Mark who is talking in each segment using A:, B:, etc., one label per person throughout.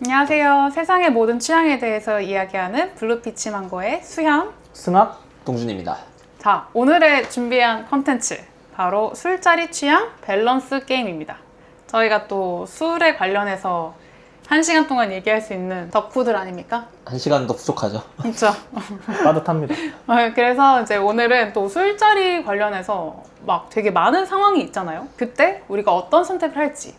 A: 안녕하세요. 세상의 모든 취향에 대해서 이야기하는 블루피치 망고의 수현,
B: 승학?
C: 동준입니다.
A: 자, 오늘의 준비한 컨텐츠 바로 술자리 취향 밸런스 게임입니다. 저희가 또 술에 관련해서 1시간 동안 얘기할 수 있는 덕후들 아닙니까?
C: 1시간도 부족하죠.
A: 그렇죠.
B: 빠듯합니다.
A: 그래서 이제 오늘은 또 술자리 관련해서 막 되게 많은 상황이 있잖아요. 그때 우리가 어떤 선택을 할지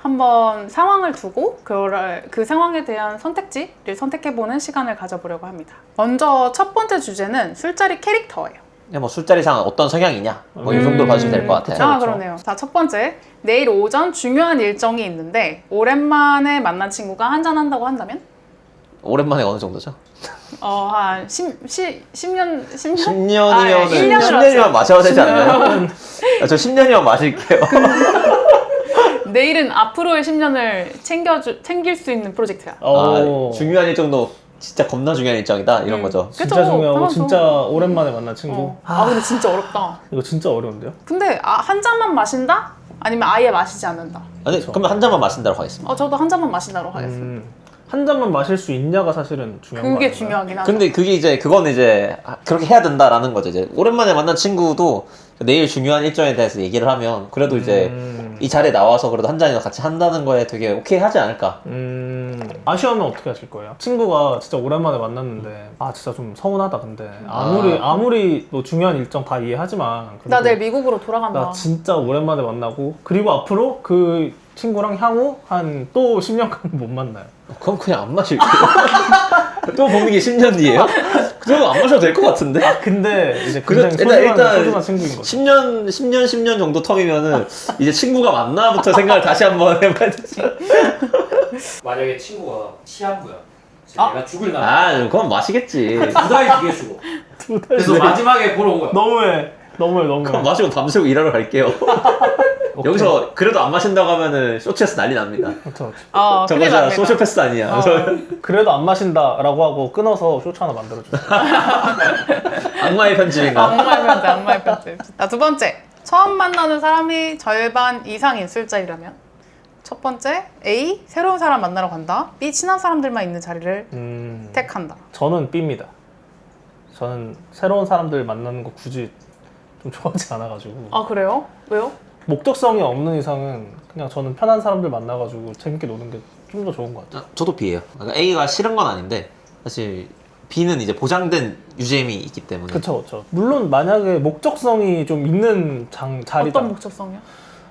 A: 한번 상황을 두고 그 상황에 대한 선택지를 선택해보는 시간을 가져보려고 합니다. 먼저 첫 번째 주제는 술자리 캐릭터예요.
C: 그냥 뭐 술자리상 어떤 성향이냐 뭐 이 정도 봐주시면 될 것 같아요.
B: 그쵸,
A: 아,
B: 그쵸.
A: 그러네요. 자, 첫 번째. 내일 오전 중요한 일정이 있는데 오랜만에 만난 친구가 한잔한다고 한다면?
C: 오랜만에 어느 정도죠?
A: 한 10년?
C: 10년이면
A: 1년을
C: 10년이면 마셔야 되지 않나요? 저 10년이면 마실게요.
A: 내일은 앞으로의 10년을 챙길 수 있는 프로젝트야.
C: 중요한 일정도 진짜 겁나 중요한 일정이다 이런 거죠.
B: 진짜
A: 그쵸,
B: 중요하고
A: 당연하죠.
B: 진짜 오랜만에 만난 친구.
A: 근데 진짜 어렵다.
B: 이거 진짜 어려운데요?
A: 근데 한 잔만 마신다? 아니면 아예 마시지 않는다?
C: 아니 그러면 한 잔만 마신다고 하겠습니다.
A: 저도 한 잔만 마신다고 하겠습니다.
B: 한 잔만 마실 수 있냐가 사실은 중요한 거
A: 그게
B: 아닌가요?
A: 중요하긴 하죠.
C: 근데 그거는 이제 그렇게 해야 된다라는 거죠. 이제 오랜만에 만난 친구도 내일 중요한 일정에 대해서 얘기를 하면 그래도 이제 이 자리에 나와서 그래도 한 잔이나 같이 한다는 거에 되게 오케이 하지 않을까.
B: 아쉬워하면 어떻게 하실 거예요? 친구가 진짜 오랜만에 만났는데 진짜 좀 서운하다. 근데 아무리 뭐 중요한 일정 다 이해하지만
A: 나
B: 그래도
A: 내일 미국으로 돌아간다.
B: 나 진짜 오랜만에 만나고 그리고 앞으로 그 친구랑 향후 한 또 10년간 못 만나요.
C: 그럼 그냥 안 마실게요. 또 보는 게 10년 뒤에요? 그러면 안 마셔도 될 것 같은데?
B: 근데 이제
C: 그죠?
B: 굉장히
C: 일단
B: 소중한 친구인 거죠.
C: 10년 정도 텀이면은 이제 친구가 맞나부터 생각을 다시 한번 해봐야 되지.
D: 만약에 친구가 시한부야. 내가 죽을 날.
C: 그건 마시겠지.
D: 두 달 뒤에 죽어. 그래서 마지막에 보러 온 거야.
B: 너무해.
C: 그럼 마시고 밤새고 일하러 갈게요. 여기서 그래도 안 마신다고 하면은 쇼츠에서 난리 납니다.
B: 그렇죠.
C: 저거
A: 큰일
C: 진짜
A: 납니다.
C: 소시오패스 아니야.
B: 그래도 안 마신다라고 하고 끊어서 쇼츠 하나 만들어줘요.
C: 악마의 편집인가?
A: 악마의 편집. 자, 두 번째. 처음 만나는 사람이 절반 이상인 술자리라면? 첫 번째, A. 새로운 사람 만나러 간다. B. 친한 사람들만 있는 자리를 택한다.
B: 저는 B입니다. 저는 새로운 사람들 만나는 거 굳이 좀 좋아하지 않아가지고
A: 아, 그래요? 왜요?
B: 목적성이 없는 이상은 그냥 저는 편한 사람들 만나가지고 재밌게 노는 게 좀 더 좋은 것 같아요.
C: 저도 B예요. 그러니까 A가 싫은 건 아닌데 사실 B는 이제 보장된 유잼이 있기 때문에.
B: 그쵸. 물론 만약에 목적성이 좀 있는 자리다.
A: 어떤 목적성이요?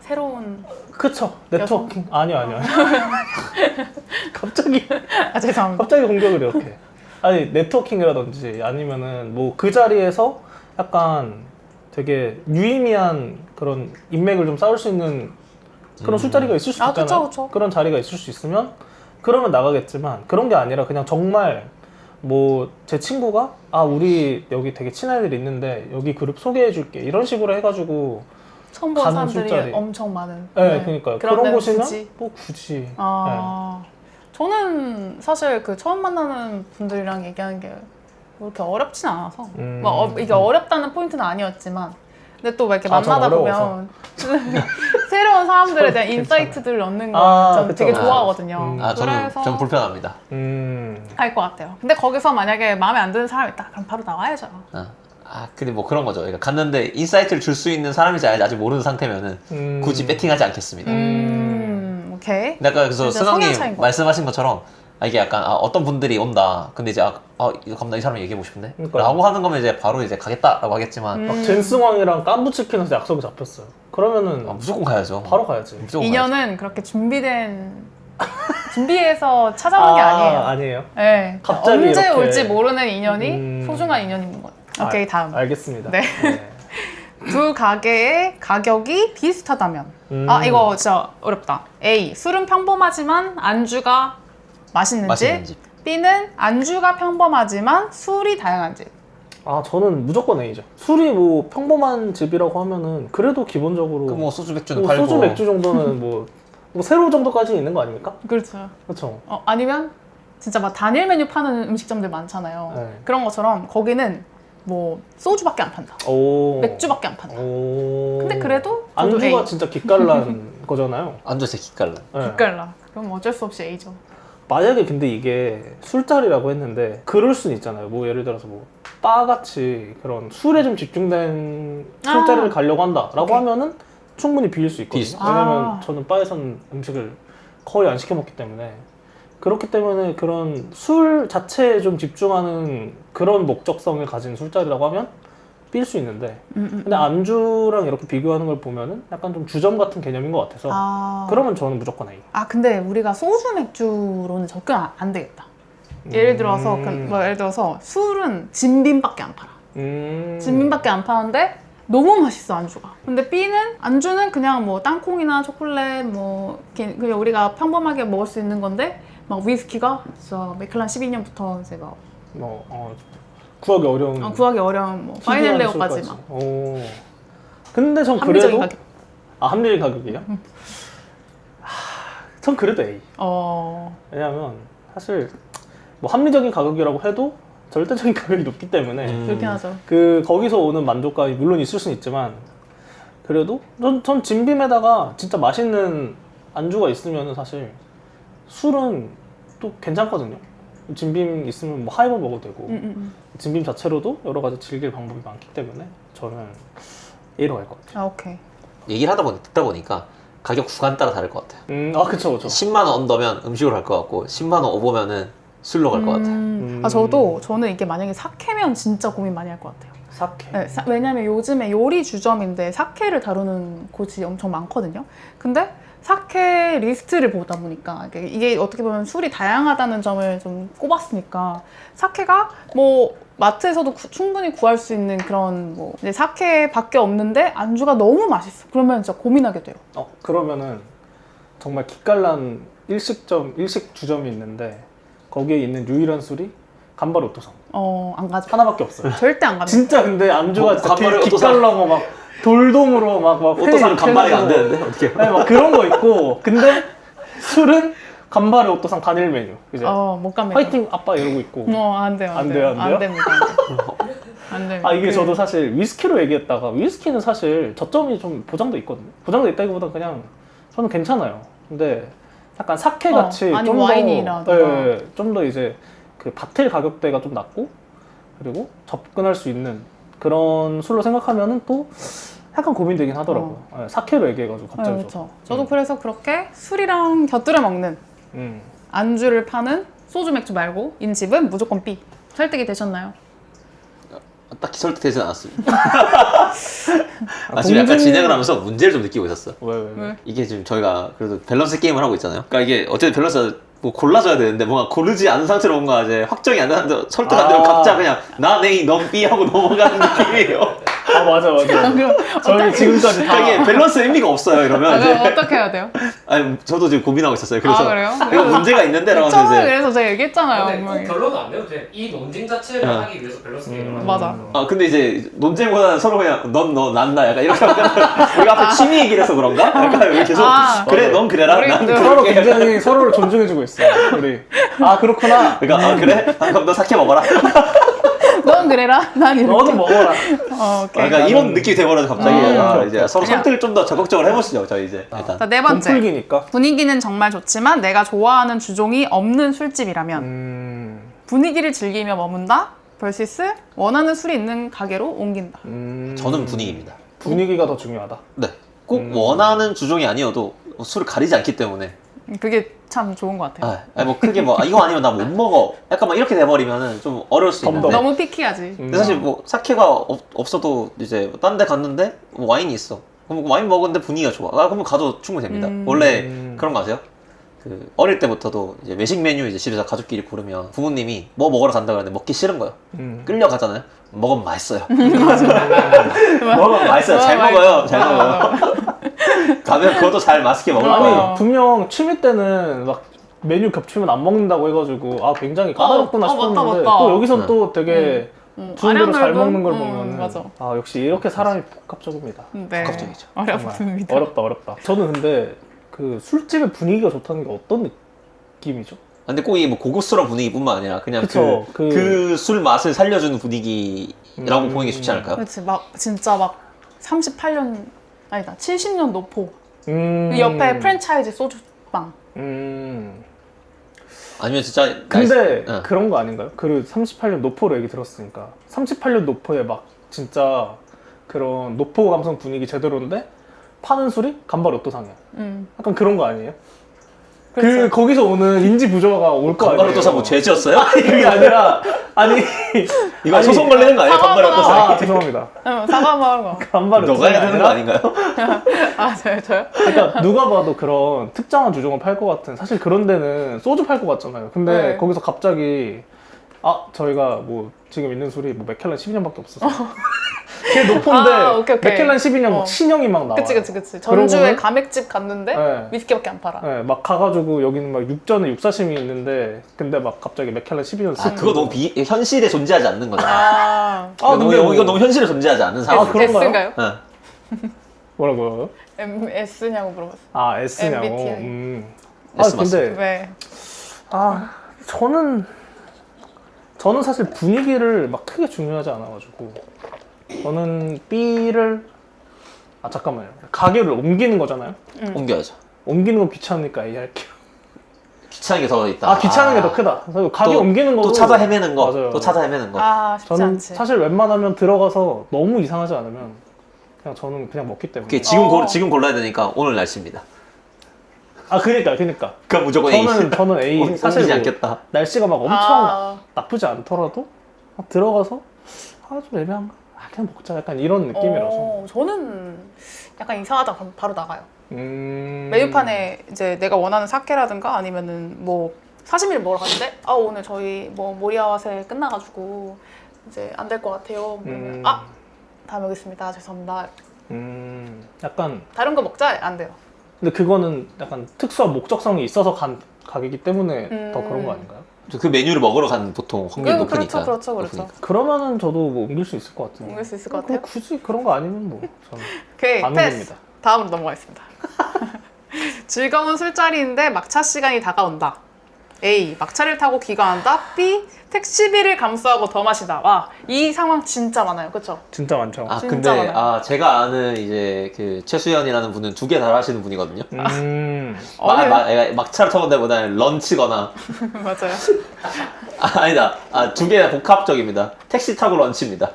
A: 새로운...
B: 그쵸. 네트워킹. 아니요. 갑자기
A: 죄송합니다.
B: 갑자기 공격을 이렇게. 아니 네트워킹이라든지 아니면은 뭐 그 자리에서 약간 되게 유의미한 그런 인맥을 좀 쌓을 수 있는 그런 술자리가 있을 수 있잖아요.
A: 그쵸.
B: 그런 자리가 있을 수 있으면 그러면 나가겠지만 그런 게 아니라 그냥 정말 뭐 제 친구가 우리 여기 되게 친한 애들이 있는데 여기 그룹 소개해줄게 이런 식으로 해가지고
A: 처음 본
B: 가는
A: 사람들이
B: 술자리.
A: 엄청 많은.
B: 네, 그러니까요.
A: 그런
B: 그런
A: 데는
B: 곳이면
A: 굳이?
B: 뭐 굳이.
A: 저는 사실 그 처음 만나는 분들이랑 얘기하는 게 그렇게 어렵진 않아서 이게 어렵다는 포인트는 아니었지만 근데 또 막 이렇게 만나다 보면 새로운 사람들에 대한 인사이트들을 얻는 거 저는 되게 좋아하거든요.
C: 저는 불편합니다.
A: 할 것 같아요. 근데 거기서 만약에 마음에 안 드는 사람이 있다 그럼 바로 나와야죠.
C: 근데 뭐 그런 거죠. 그러니까 갔는데 인사이트를 줄 수 있는 사람인지 아직 모르는 상태면은 굳이 배팅하지 않겠습니다.
A: 오케이.
C: 근데 아까 그래서
A: 진짜 성향 차이인
C: 승학님
A: 것
C: 말씀하신 것처럼 이게 약간 어떤 분들이 온다. 근데 이제 이거 겁나 이 사람 얘기해보고 싶은데?
B: 그러니까요.
C: 라고 하는 거면 이제 바로 이제 가겠다라고 하겠지만
B: 막 젠스왕이랑 깐부치킨에서 약속이 잡혔어요. 그러면은
C: 무조건 가야죠.
B: 바로 가야지.
C: 무조건
A: 인연은 그렇게 준비해서 찾아오는 게 아니에요.
B: 아니에요.
A: 네.
B: 갑자기
A: 언제
B: 이렇게.
A: 올지 모르는 인연이 소중한 인연이 있는 것 같아요. 오케이, 다음.
B: 알겠습니다.
A: 네. 두 가게의 가격이 비슷하다면. 이거 진짜 어렵다. A. 술은 평범하지만 안주가 맛있는
C: 맛있는
A: 집.
C: 집.
A: B는 안주가 평범하지만 술이 다양한 집.
B: 저는 무조건 A죠. 술이 뭐 평범한 집이라고 하면은 그래도 기본적으로
C: 뭐 소주 맥주는 팔고
B: 소주 맥주 정도는 뭐 세로 정도까지 있는 거 아닙니까?
A: 그렇죠.
B: 그렇죠.
A: 아니면 진짜 막 단일 메뉴 파는 음식점들 많잖아요.
B: 네.
A: 그런 것처럼 거기는 뭐 소주밖에 안 판다. 맥주밖에 안 판다. 근데 그래도 저도
B: 안주가
A: A.
B: 진짜 기깔난 거잖아요.
C: 안주 진짜 기깔나.
B: 네.
A: 기깔나. 그럼 어쩔 수 없이 A죠.
B: 만약에 근데 이게 술자리라고 했는데 그럴 수는 있잖아요. 뭐 예를 들어서 뭐 바같이 그런 술에 좀 집중된 술자리를 가려고 한다라고
A: 오케이.
B: 하면은 충분히 비일 수 있거든요.
C: 비일 수
B: 왜냐면 저는 바에서는 음식을 거의 안 시켜 먹기 때문에 그렇기 때문에 그런 술 자체에 좀 집중하는 그런 목적성을 가진 술자리라고 하면 삘 수 있는데 근데 안주랑 이렇게 비교하는 걸 보면은 약간 좀 주점 같은 개념인 것 같아서 그러면 저는 무조건 A.
A: 근데 우리가 소주 맥주로는 접근 안 되겠다. 예를 들어서 예를 들어서 술은 진빈밖에 안 팔아. 진빈밖에 안 파는데 너무 맛있어 안주가. 근데 B는 안주는 그냥 뭐 땅콩이나 초콜릿 뭐 그냥 우리가 평범하게 먹을 수 있는 건데 막 위스키가 진짜 맥클란 12년부터 이제 막
B: 구하기 어려운
A: 구하기 어려운 뭐 파이넬레오까지 막
B: 오. 근데 전
A: 합리적인
B: 그래도
A: 가격.
B: 합리적인 가격이에요? 전 그래도 A. 왜냐면 사실 뭐 합리적인 가격이라고 해도 절대적인 가격이 높기 때문에
A: 그렇긴 하죠.
B: 거기서 오는 만족감이 물론 있을 수는 있지만 그래도 전 진빔에다가 진짜 맛있는 안주가 있으면 사실 술은 또 괜찮거든요. 진빔 있으면 뭐 하이볼 먹어도 되고 진빔 자체로도 여러 가지 즐길 방법이 많기 때문에 저는 A로 갈 것 같아요.
A: 오케이.
C: 얘기를 듣다 보니까 가격 구간 따라 다를 것 같아요.
B: 그쵸.
C: 10만 원 언더면 음식으로 갈 것 같고 10만 원 오버면은 술로 갈 것 같아요.
A: 저는 이게 만약에 사케면 진짜 고민 많이 할 것 같아요.
B: 사케.
A: 네, 왜냐면 요즘에 요리 주점인데 사케를 다루는 곳이 엄청 많거든요. 근데 사케 리스트를 보다 보니까 이게 어떻게 보면 술이 다양하다는 점을 좀 꼽았으니까 사케가 뭐 마트에서도 충분히 구할 수 있는 그런 뭐 이제 사케밖에 없는데 안주가 너무 맛있어. 그러면 진짜 고민하게 돼요.
B: 그러면은 정말 기깔난 일식 주점이 있는데 거기에 있는 유일한 술이 간발 오토상.
A: 안 가죠.
B: 하나밖에 없어요.
A: 절대 안 가죠.
B: 진짜 근데 안주가 진짜
C: 간발의 오토상.
B: 기깔나고 막 돌돔으로 막
C: 오토상 간발이 안 되는데 어떻게?
B: 네, 막 그런 거 있고 근데 술은 간발의 오토상 단일 메뉴. 이제
A: 못 갑니다.
B: 화이팅 아빠 이러고 있고.
A: 안 돼요.
B: 안 돼요?
A: 안 됩니다. 안 됩니다.
B: 이게 저도 사실 위스키로 얘기했다가 위스키는 사실 저점이 좀 보장돼 있거든요. 보장돼 있다기보다 그냥 저는 괜찮아요. 근데 약간 사케 같이
A: 아니,
B: 좀 더
A: 와인이라든가.
B: 좀 더 이제 그 바틀 가격대가 좀 낮고 그리고 접근할 수 있는 그런 술로 생각하면은 또 약간 고민되긴 하더라고요. 사케로 얘기해가지고 갑자기.
A: 그렇죠. 저도 그래서 그렇게 술이랑 곁들여 먹는 안주를 파는 소주 맥주 말고 인집은 무조건 B. 설득이 되셨나요?
C: 딱히 설득되진 않았습니다. 지금 약간 진행을 하면서 문제를 좀 느끼고 있었어.
B: 왜?
C: 이게 지금 저희가 그래도 밸런스 게임을 하고 있잖아요. 그러니까 이게 어쨌든 밸런스가 뭐 골라줘야 되는데 뭔가 고르지 않은 상태로 뭔가 이제 확정이 안 되는데 설득 안 되면 각자 그냥 나 A, 넌 B 하고 넘어가는 느낌이에요.
B: 맞아. 저희 지금까지 다
C: 이게 밸런스 의미가 없어요. 이러면 이제
A: 어떻게 해야 돼요?
C: 아니 저도 지금 고민하고 있었어요. 그래서
A: 그래요?
C: 이거 문제가 있는데 라고
A: 처음에
C: 이제
A: 그래서 제가 얘기했잖아요.
D: 근데 꼭
A: 분명히.
D: 결론은 안 내도 돼. 이 논쟁 자체를 하기 위해서 밸런스 게임을 하는
A: 맞아.
D: 거예요.
C: 근데 이제 논쟁보다는 서로 그냥 넌 너 난 나 약간 이렇게 하면 우리가 앞에 취미 얘기를 해서 그런가? 약간 우리 계속 그래 넌 그래라
A: 우리
C: 난
A: 서로
C: 그렇게
B: 굉장히 서로를 존중해주고 있어요. 우리. 그렇구나.
C: 그러니까 그래? 그럼 너 사케 먹어라.
A: 넌 그래라. 난 이렇게.
B: 너도 먹어라.
A: 오케이.
C: 그러니까 이런 느낌이 돼버려서 갑자기 이제 서로
A: 그냥-
C: 선택을 좀 더 적극적으로 해보시죠. 저희 이제 일단
A: 자, 네 번째.
B: 풀기니까.
A: 분위기는 정말 좋지만 내가 좋아하는 주종이 없는 술집이라면 분위기를 즐기며 머문다 vs 원하는 술이 있는 가게로 옮긴다.
C: 저는 분위기입니다.
B: 분위기가 더 중요하다.
C: 네. 꼭 원하는 주종이 아니어도 술을 가리지 않기 때문에
A: 그게 참 좋은 것 같아요.
C: 뭐 크게 뭐 이거 아니면 나 못 먹어 약간 막 이렇게 돼버리면은 좀 어려울 수 있는데
A: 너무 피키하지.
C: 근데 사실 뭐 사케가 없어도 이제 딴 데 갔는데 뭐 와인이 있어. 그럼 와인 먹었는데 분위기가 좋아. 그러면 가도 충분히 됩니다. 원래 그런 거 아세요? 그 어릴 때부터도 이제 외식 메뉴 이제 집에서 가족끼리 고르면 부모님이 뭐 먹으러 간다 그러는데 먹기 싫은 거예요. 끌려가잖아요. 먹으면 맛있어요. 먹으면 맛있어요. 잘 먹어요. 잘 먹어요. 가면 그것도 잘 맛있게 먹을 거예요.
B: 분명 취미 때는 막 메뉴 겹치면 안 먹는다고 해가지고 굉장히 까다롭구나 싶었는데
A: 맞다.
B: 또 여기선 또 되게 주는 대로 잘 먹는 걸 보면
A: 맞아.
B: 역시 이렇게 사람이 복합적입니다.
A: 네.
C: 복합적이죠.
A: 어렵습니다.
B: 어렵다. 저는 근데 그 술집의 분위기가 좋다는 게 어떤 느낌이죠?
C: 근데 꼭 이 뭐 고급스러운 분위기뿐만 아니라 그냥
B: 그쵸,
C: 그 술 맛을 살려주는 분위기라고 보는 게 쉽지 않을까요?
A: 그렇지. 진짜 38년 아니다 70년 노포.
B: 음.
A: 그 옆에 프랜차이즈 소주빵.
C: 아니면 진짜
B: 근데
C: 응.
B: 그런 거 아닌가요? 그리고 38년 노포로 얘기 들었으니까 38년 노포에 막 진짜 그런 노포 감성 분위기 제대로인데 파는 술이 간발 오토상이야. 약간 그런 거 아니에요?
A: 그렇죠.
B: 거기서 오는 인지 부조화가 올 거 아니에요?
C: 간발로 또사 뭐 죄지었어요?
B: 그게 아니라 아니
C: 이거
B: 아니,
C: 소송 걸리는 거 아니에요?
A: 사과하거나
C: 간발로 또사.
B: 아 죄송합니다.
A: 응, 사과 한번 하는 거.
B: 간발
C: 너가
B: 오토상이
C: 해야 되는 거
B: 아니라
C: 아닌가요?
A: 아, 저요?
B: 그러니까 누가 봐도 그런 특정한 주종을 팔 것 같은 사실 그런 데는 소주 팔 것 같잖아요. 근데
A: 네.
B: 거기서 갑자기 저희가 뭐 지금 있는 술이 뭐 맥켈란 12년밖에 없어서 걔 높은데
A: 오케이, 오케이.
B: 맥켈란 12년 막 신형이 막 나와요.
A: 그치. 전주에
B: 그러고는-
A: 가맥집 갔는데
B: 네.
A: 위스키밖에 안 팔아.
B: 네, 막 가가지고 여기는 막 육전에 육사심이 있는데 근데 막 갑자기 맥켈란 12년
C: 아, 그거 너무 현실에 존재하지 않는 거잖아.
A: 아,
B: 근데 뭐-
C: 이거 너무 현실에 존재하지 않는 상황.
B: 아, 그런가요?
A: S인가요?
C: 응.
B: 뭐라고요?
A: S냐고 물어봤어.
B: S냐고.
A: MBTI.
C: S
B: 근데
A: 왜?
B: 저는 사실 분위기를 막 크게 중요하지 않아가지고 저는 B를 잠깐만요. 가게를 옮기는 거잖아요.
C: 옮겨야죠.
B: 옮기는 건 귀찮으니까 A 할게요.
C: 귀찮은 게 더 있다.
B: 귀찮은 게 더 크다. 그래서 가게
C: 또-
B: 옮기는 거도
C: 또 찾아 헤매는 거.
B: 맞아요.
C: 또 찾아 헤매는 거.
A: 아, 쉽지
B: 저는
A: 않지.
B: 사실 웬만하면 들어가서 너무 이상하지 않으면 저는 그냥 먹기 때문에.
C: 오케이,
A: 어.
C: 지금 골라야 되니까 오늘 날씨입니다.
B: 그러니까.
C: 그럼 무조건 A.
B: 저는 A. 사실
C: 옮기지
B: 뭐
C: 않겠다.
B: 날씨가 막 엄청
A: 아.
B: 나쁘지 않더라도 막 들어가서 좀 애매한가? 그냥 먹자 약간 이런 느낌이라서.
A: 저는 약간 이상하다 그럼 바로 나가요.
B: 음...
A: 메뉴판에 이제 내가 원하는 사케라든가 아니면은 뭐 사시미를 먹으러 갔는데 오늘 저희 뭐 모리아와세 끝나가지고 이제 안 될 것 같아요. 그러면 다음에 오겠습니다. 죄송합니다.
B: 약간
A: 다른 거 먹자 안 돼요.
B: 근데 그거는 약간 특수한 목적성이 있어서 간 가게이기 때문에 더 그런 거 아닌가요?
C: 그 메뉴를 먹으러 간 보통 확률이 높으니까.
A: 그렇죠.
C: 높으니까.
B: 그러면은 저도 뭐 옮길 수 있을 것 같은데.
A: 옮길 수 있을 것 같아요.
B: 굳이 그런 거 아니면 뭐 저는
A: 오케이,
B: 안
A: 패스.
B: 옮깁니다.
A: 다음으로 넘어가겠습니다. 즐거운 술자리인데 막차 시간이 다가온다. A. 막차를 타고 귀가한다. B. 택시비를 감수하고 더 마시다. 와, 이 상황 진짜 많아요. 그쵸?
B: 진짜 많죠.
A: 진짜
C: 근데
A: 많아요.
C: 제가 아는 이제 그 최수연이라는 분은 2개 다 하시는 분이거든요. 막차를 타고 데보다는 런치거나
A: 맞아요.
C: 아니다. 2개 복합적입니다. 택시 타고 런치입니다.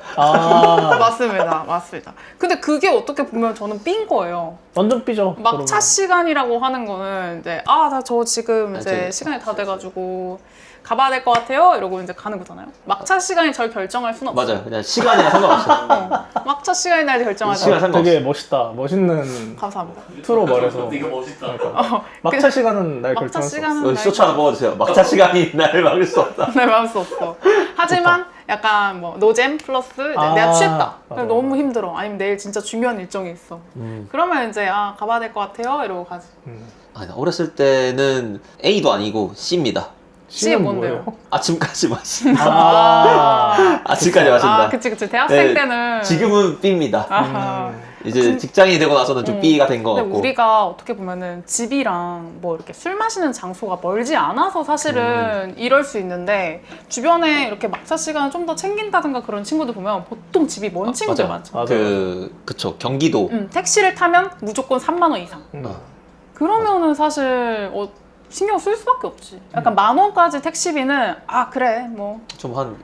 A: 맞습니다. 근데 그게 어떻게 보면 저는 B인 거예요.
B: 완전 삐죠.
A: 막차
B: 그러면.
A: 시간이라고 하는 거는 이제 나 저 지금 이제 시간이 다 돼가지고 가봐야 될 것 같아요. 이러고 이제 가는 거잖아요. 막차 시간이 절 결정할 수는 없어요.
C: 맞아요. 그냥 시간이랑 상관없어요.
A: 막차 시간이 날
C: 시간
A: 결정하잖아요.
C: 상관없어.
B: 되게 멋있다. 멋있는
A: 감사합니다.
B: 투로 말해서
D: 이거 멋있다.
B: 막차 시간은 날
A: 막차
B: 결정할 수 없어.
A: 시간은
C: 여기 쇼츠 하나 뽑아주세요. 막차 시간이 나를 막을 수 없다.
A: 내 마음 수 없어. 하지만 약간 뭐 노잼 플러스 이제 내가 취했다.
B: 맞아.
A: 너무 힘들어. 아니면 내일 진짜 중요한 일정이 있어. 그러면 이제 가봐야 될 것 같아요. 이러고 가지.
C: 나 어렸을 때는 A도 아니고 C입니다.
A: C는 뭔데요?
C: 아침까지 마신다.
A: 아,
C: 아침까지 마신다.
A: 그치. 대학생
C: 네,
A: 때는
C: 지금은 B입니다.
A: 아하.
C: 이제 직장인이 되고 나서는 좀 B가 된 것
A: 근데
C: 같고.
A: 우리가 어떻게 보면은 집이랑 뭐 이렇게 술 마시는 장소가 멀지 않아서 사실은 이럴 수 있는데 주변에 이렇게 막차 시간을 좀 더 챙긴다든가 그런 친구들 보면 보통 집이 먼 친구들
C: 맞아요.
A: 많죠.
B: 맞아요.
C: 그쵸. 경기도.
A: 택시를 타면 무조건 3만 원 이상. 그러면은 사실 신경 쓸 수밖에 없지. 약간 10,000원까지 택시비는 그래 뭐
C: 좀 한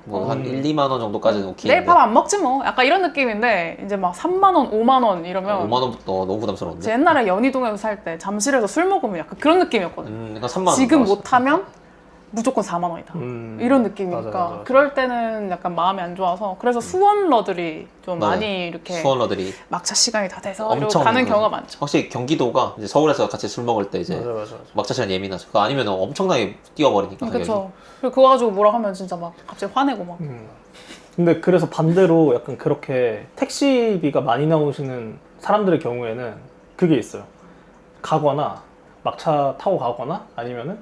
C: 1, 2만 원 정도까지는 오케이.
A: 내일 밥 안 먹지 뭐 약간 이런 느낌인데 이제 막 3만 원, 5만 원 이러면
C: 5만 원부터 너무 부담스러운데.
A: 제 옛날에 연희동에서 살 때 잠실에서 술 먹으면 약간 그런 느낌이었거든.
C: 그러니까 3만 원.
A: 지금
C: 나왔어.
A: 못 하면 무조건 4만 원이다. 이런 느낌이니까
B: 맞아.
A: 그럴 때는 약간 마음이 안 좋아서 그래서 수원러들이 좀
C: 맞아요.
A: 많이 이렇게
C: 수원러들이
A: 막차 시간이 다 돼서 이러고
C: 엄청
A: 가는 경우가 많죠.
C: 확실히 경기도가 이제 서울에서 같이 술 먹을 때 이제
B: 맞아.
C: 막차 시간 예민하죠. 그거 아니면 엄청나게 뛰어버리니까. 가격이.
A: 그렇죠. 그리고 그거 가지고 뭐라 하면 진짜 막 갑자기 화내고 막.
B: 근데 그래서 반대로 약간 그렇게 택시비가 많이 나오시는 사람들의 경우에는 그게 있어요. 가거나 막차 타고 가거나 아니면은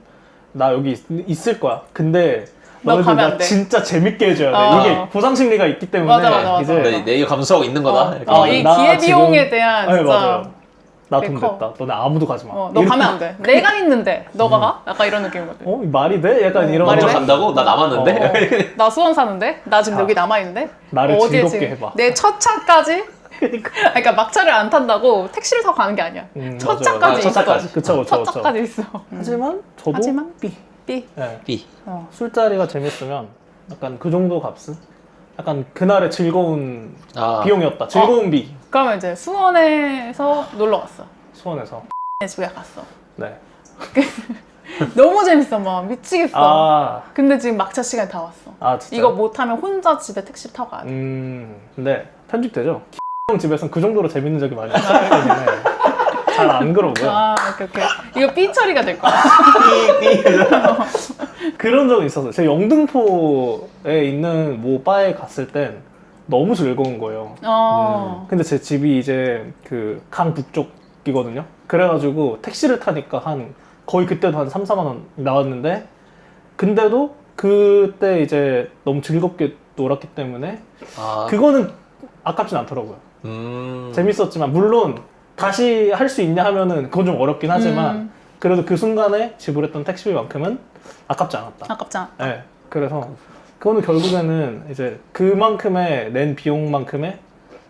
B: 나 여기 있을 거야. 근데
A: 너
B: 너네들
A: 가면 안
B: 나
A: 돼.
B: 진짜 재밌게 해줘야 돼. 이게 보상 심리가 있기 때문에
A: 맞아.
B: 이제
C: 내일 감수하고 있는 거다. 이렇게.
A: 이
B: 나
A: 기회비용에
B: 지금-
A: 대한
B: 아니,
A: 진짜
B: 맞아요. 나 돈
A: 되게 커.
B: 냈다. 너네 아무도 가지 마.
A: 너 가면 안 돼. 내가 있는데 너가 가? 약간 이런 느낌이거든.
B: 이 말이 돼? 약간 이런.
A: 말이
C: 먼저
A: 돼?
C: 간다고? 나 남았는데?
A: 나 수원 사는데? 나 지금 여기 남아있는데?
B: 나를
A: 어디에
B: 즐겁게
A: 지금
B: 해봐.
A: 내 첫 차까지? 그러니까 막차를 안 탄다고 택시를 타고 가는 게 아니야. 첫
B: 맞아요.
A: 차까지
C: 첫
A: 있어.
C: 차까지.
B: 그쵸.
A: 첫 차까지 있어.
B: 하지만 저도
A: 하지만?
B: B.
A: B.
B: 네.
C: B.
B: 술자리가 재밌으면 약간 그 정도 값은 약간 그날의 즐거운
C: 아.
B: 비용이었다. 즐거운 비.
A: 그러면 이제 수원에서 놀러 갔어.
B: 수원에서.
A: 집에 갔어.
B: 네.
A: 너무 재밌어, 막 미치겠어.
B: 아,
A: 근데 지금 막차 시간이 다 왔어.
B: 아 진짜.
A: 이거 못하면 혼자 집에 택시 타고 가야 돼.
B: 근데 편집되죠? 형 집에서는 그 정도로 재밌는 적이 많이 없기 때문에 잘 안 그러고요.
A: 아, 오케이. 이거 B 처리가 될 거야.
B: 그런 적이 있었어요. 제가 영등포에 있는 뭐 바에 갔을 땐 너무 즐거운 거예요. 근데 제 집이 이제 그 강북쪽이거든요. 그래가지고 택시를 타니까 거의 그때도 한 3, 4만 원 나왔는데, 근데도 그때 이제 너무 즐겁게 놀았기 때문에
C: 아.
B: 그거는 아깝진 않더라고요. 재밌었지만, 물론 다시 할 수 있냐 하면은 그건 좀 어렵긴 하지만 그래도 그 순간에 지불했던 택시비만큼은 아깝지 않았다.
A: 아깝지 않아.
B: 네. 그래서 그거는 결국에는 이제 그만큼의 낸 비용만큼의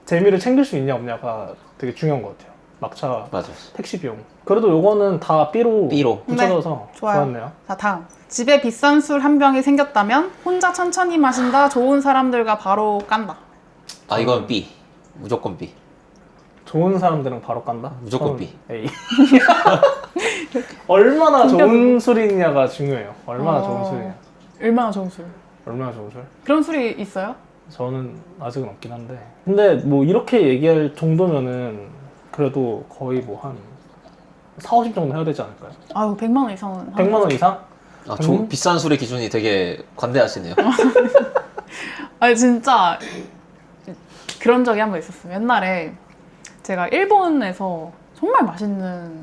B: 재미를 챙길 수 있냐 없냐가 되게 중요한 것 같아요. 막차,
C: 맞아.
B: 택시 비용. 그래도 요거는 다 B로 붙여져서
A: 네, 좋아요.
B: 좋았네요.
A: 자, 다음. 집에 비싼 술 한 병이 생겼다면 혼자 천천히 마신다. 좋은 사람들과 바로 깐다.
C: 아, 이건 B. 무조건 B.
B: 좋은 사람들은 바로 깐다?
C: 무조건
B: 저는
C: B.
B: A. 얼마나 좋은 술이냐가 중요해요. 얼마나 좋은 술이냐.
A: 얼마나 좋은 술?
B: 얼마나 좋은 술?
A: 그런 술이 있어요?
B: 저는 아직은 없긴 한데. 근데 뭐 이렇게 얘기할 정도면은 그래도 거의 뭐 한 4, 50 정도 해야 되지 않을까요?
A: 아유, 100만 원 이상은.
B: 100만 원 이상?
C: 아, 비싼 술의 기준이 되게 관대하시네요.
A: 아니, 진짜 그런 적이 한 번 있었어요. 옛날에 제가 일본에서 정말 맛있는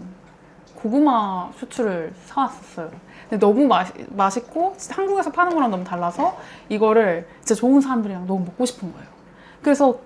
A: 고구마 슈츠를 사왔었어요. 근데 너무 맛있고 한국에서 파는 거랑 너무 달라서 이거를 진짜 좋은 사람들이랑 너무 먹고 싶은 거예요. 그래서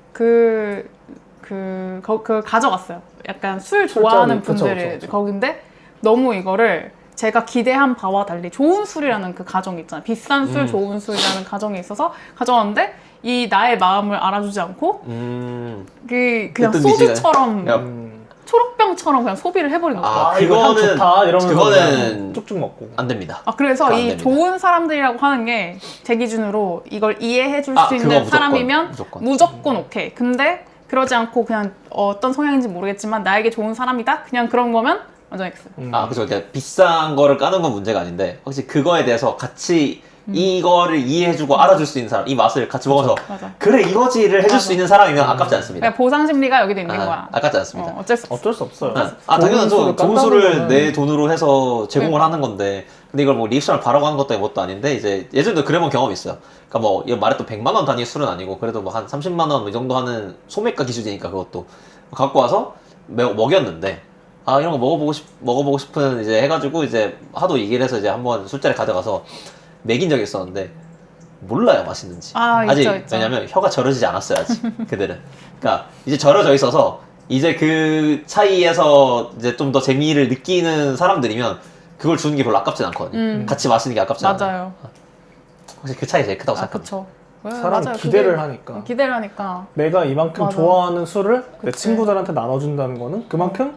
A: 가져갔어요. 약간 술 좋아하는
B: 술자리,
A: 분들이
B: 그쵸.
A: 거긴데 너무 이거를 제가 기대한 바와 달리 좋은 술이라는 그 가정이 있잖아요. 비싼 술, 좋은 술이라는 가정이 있어서 가져왔는데 이 나의 마음을 알아주지 않고 그냥
C: 그랬던
A: 소주처럼
C: 미지가-
A: 초록병처럼 그냥 소비를 해버리는 거예요.
C: 아,
B: 이거 향
C: 그거는-
B: 좋다 이러면서
C: 그거는
B: 그냥 쭉쭉 먹고.
C: 안 됩니다.
A: 그래서
C: 그거 안
A: 이
C: 됩니다.
A: 좋은 사람들이라고 하는 게 제 기준으로 이걸 이해해 줄 수
C: 그거
A: 있는
C: 무조건,
A: 사람이면
C: 무조건.
A: 무조건 오케이. 근데 그러지 않고 그냥 어떤 성향인지 모르겠지만 나에게 좋은 사람이다? 그냥 그런 거면 완전 X.
C: 아, 그죠. 그러니까 비싼 거를 까는 건 문제가 아닌데, 혹시 그거에 대해서 같이 이거를 이해해주고 알아줄 수 있는 사람, 이 맛을 같이 먹어서,
A: 맞아.
C: 그래, 이거지를 해줄
A: 맞아.
C: 수 있는 사람이면 아깝지 않습니다.
A: 그러니까 보상 심리가 여기도 있는 거야.
C: 아깝지 않습니다.
A: 어쩔 수 없어.
B: 어쩔 수 없어요.
C: 당연하죠. 좋은
B: 깐다는
C: 술을
B: 거는
C: 내 돈으로 해서 제공을 하는 건데, 근데 이걸 뭐 리액션을 바라고 하는 것도 것도 아닌데, 이제 예전에도 그래본 경험이 있어요. 그러니까 뭐, 이거 말했던 100만 원 단위 술은 아니고, 그래도 뭐 한 30만 원 이 정도 하는 소매가 기준이니까 그것도. 갖고 와서 먹였는데, 이런 거 먹어보고 싶은 이제 해가지고 이제 하도 얘기를 해서 이제 한번 술자리 가져가서 먹인 적이 있었는데, 몰라요, 맛있는지. 아직,
A: 있죠.
C: 왜냐면 혀가 절여지지 않았어요, 아직. 그들은. 그러니까 이제 절여져 있어서 이제 그 차이에서 이제 좀 더 재미를 느끼는 사람들이면 그걸 주는 게 별로 아깝진 않거든요. 같이 마시는 게 아깝지 않아요.
A: 맞아요.
C: 혹시 그 차이 제일 크다고 생각합니다.
A: 그쵸.
B: 사람이
A: 맞아요.
B: 기대를
A: 그게-
B: 하니까.
A: 기대를 하니까.
B: 내가 이만큼
A: 맞아.
B: 좋아하는 술을 내
A: 그치.
B: 친구들한테 나눠준다는 거는 그만큼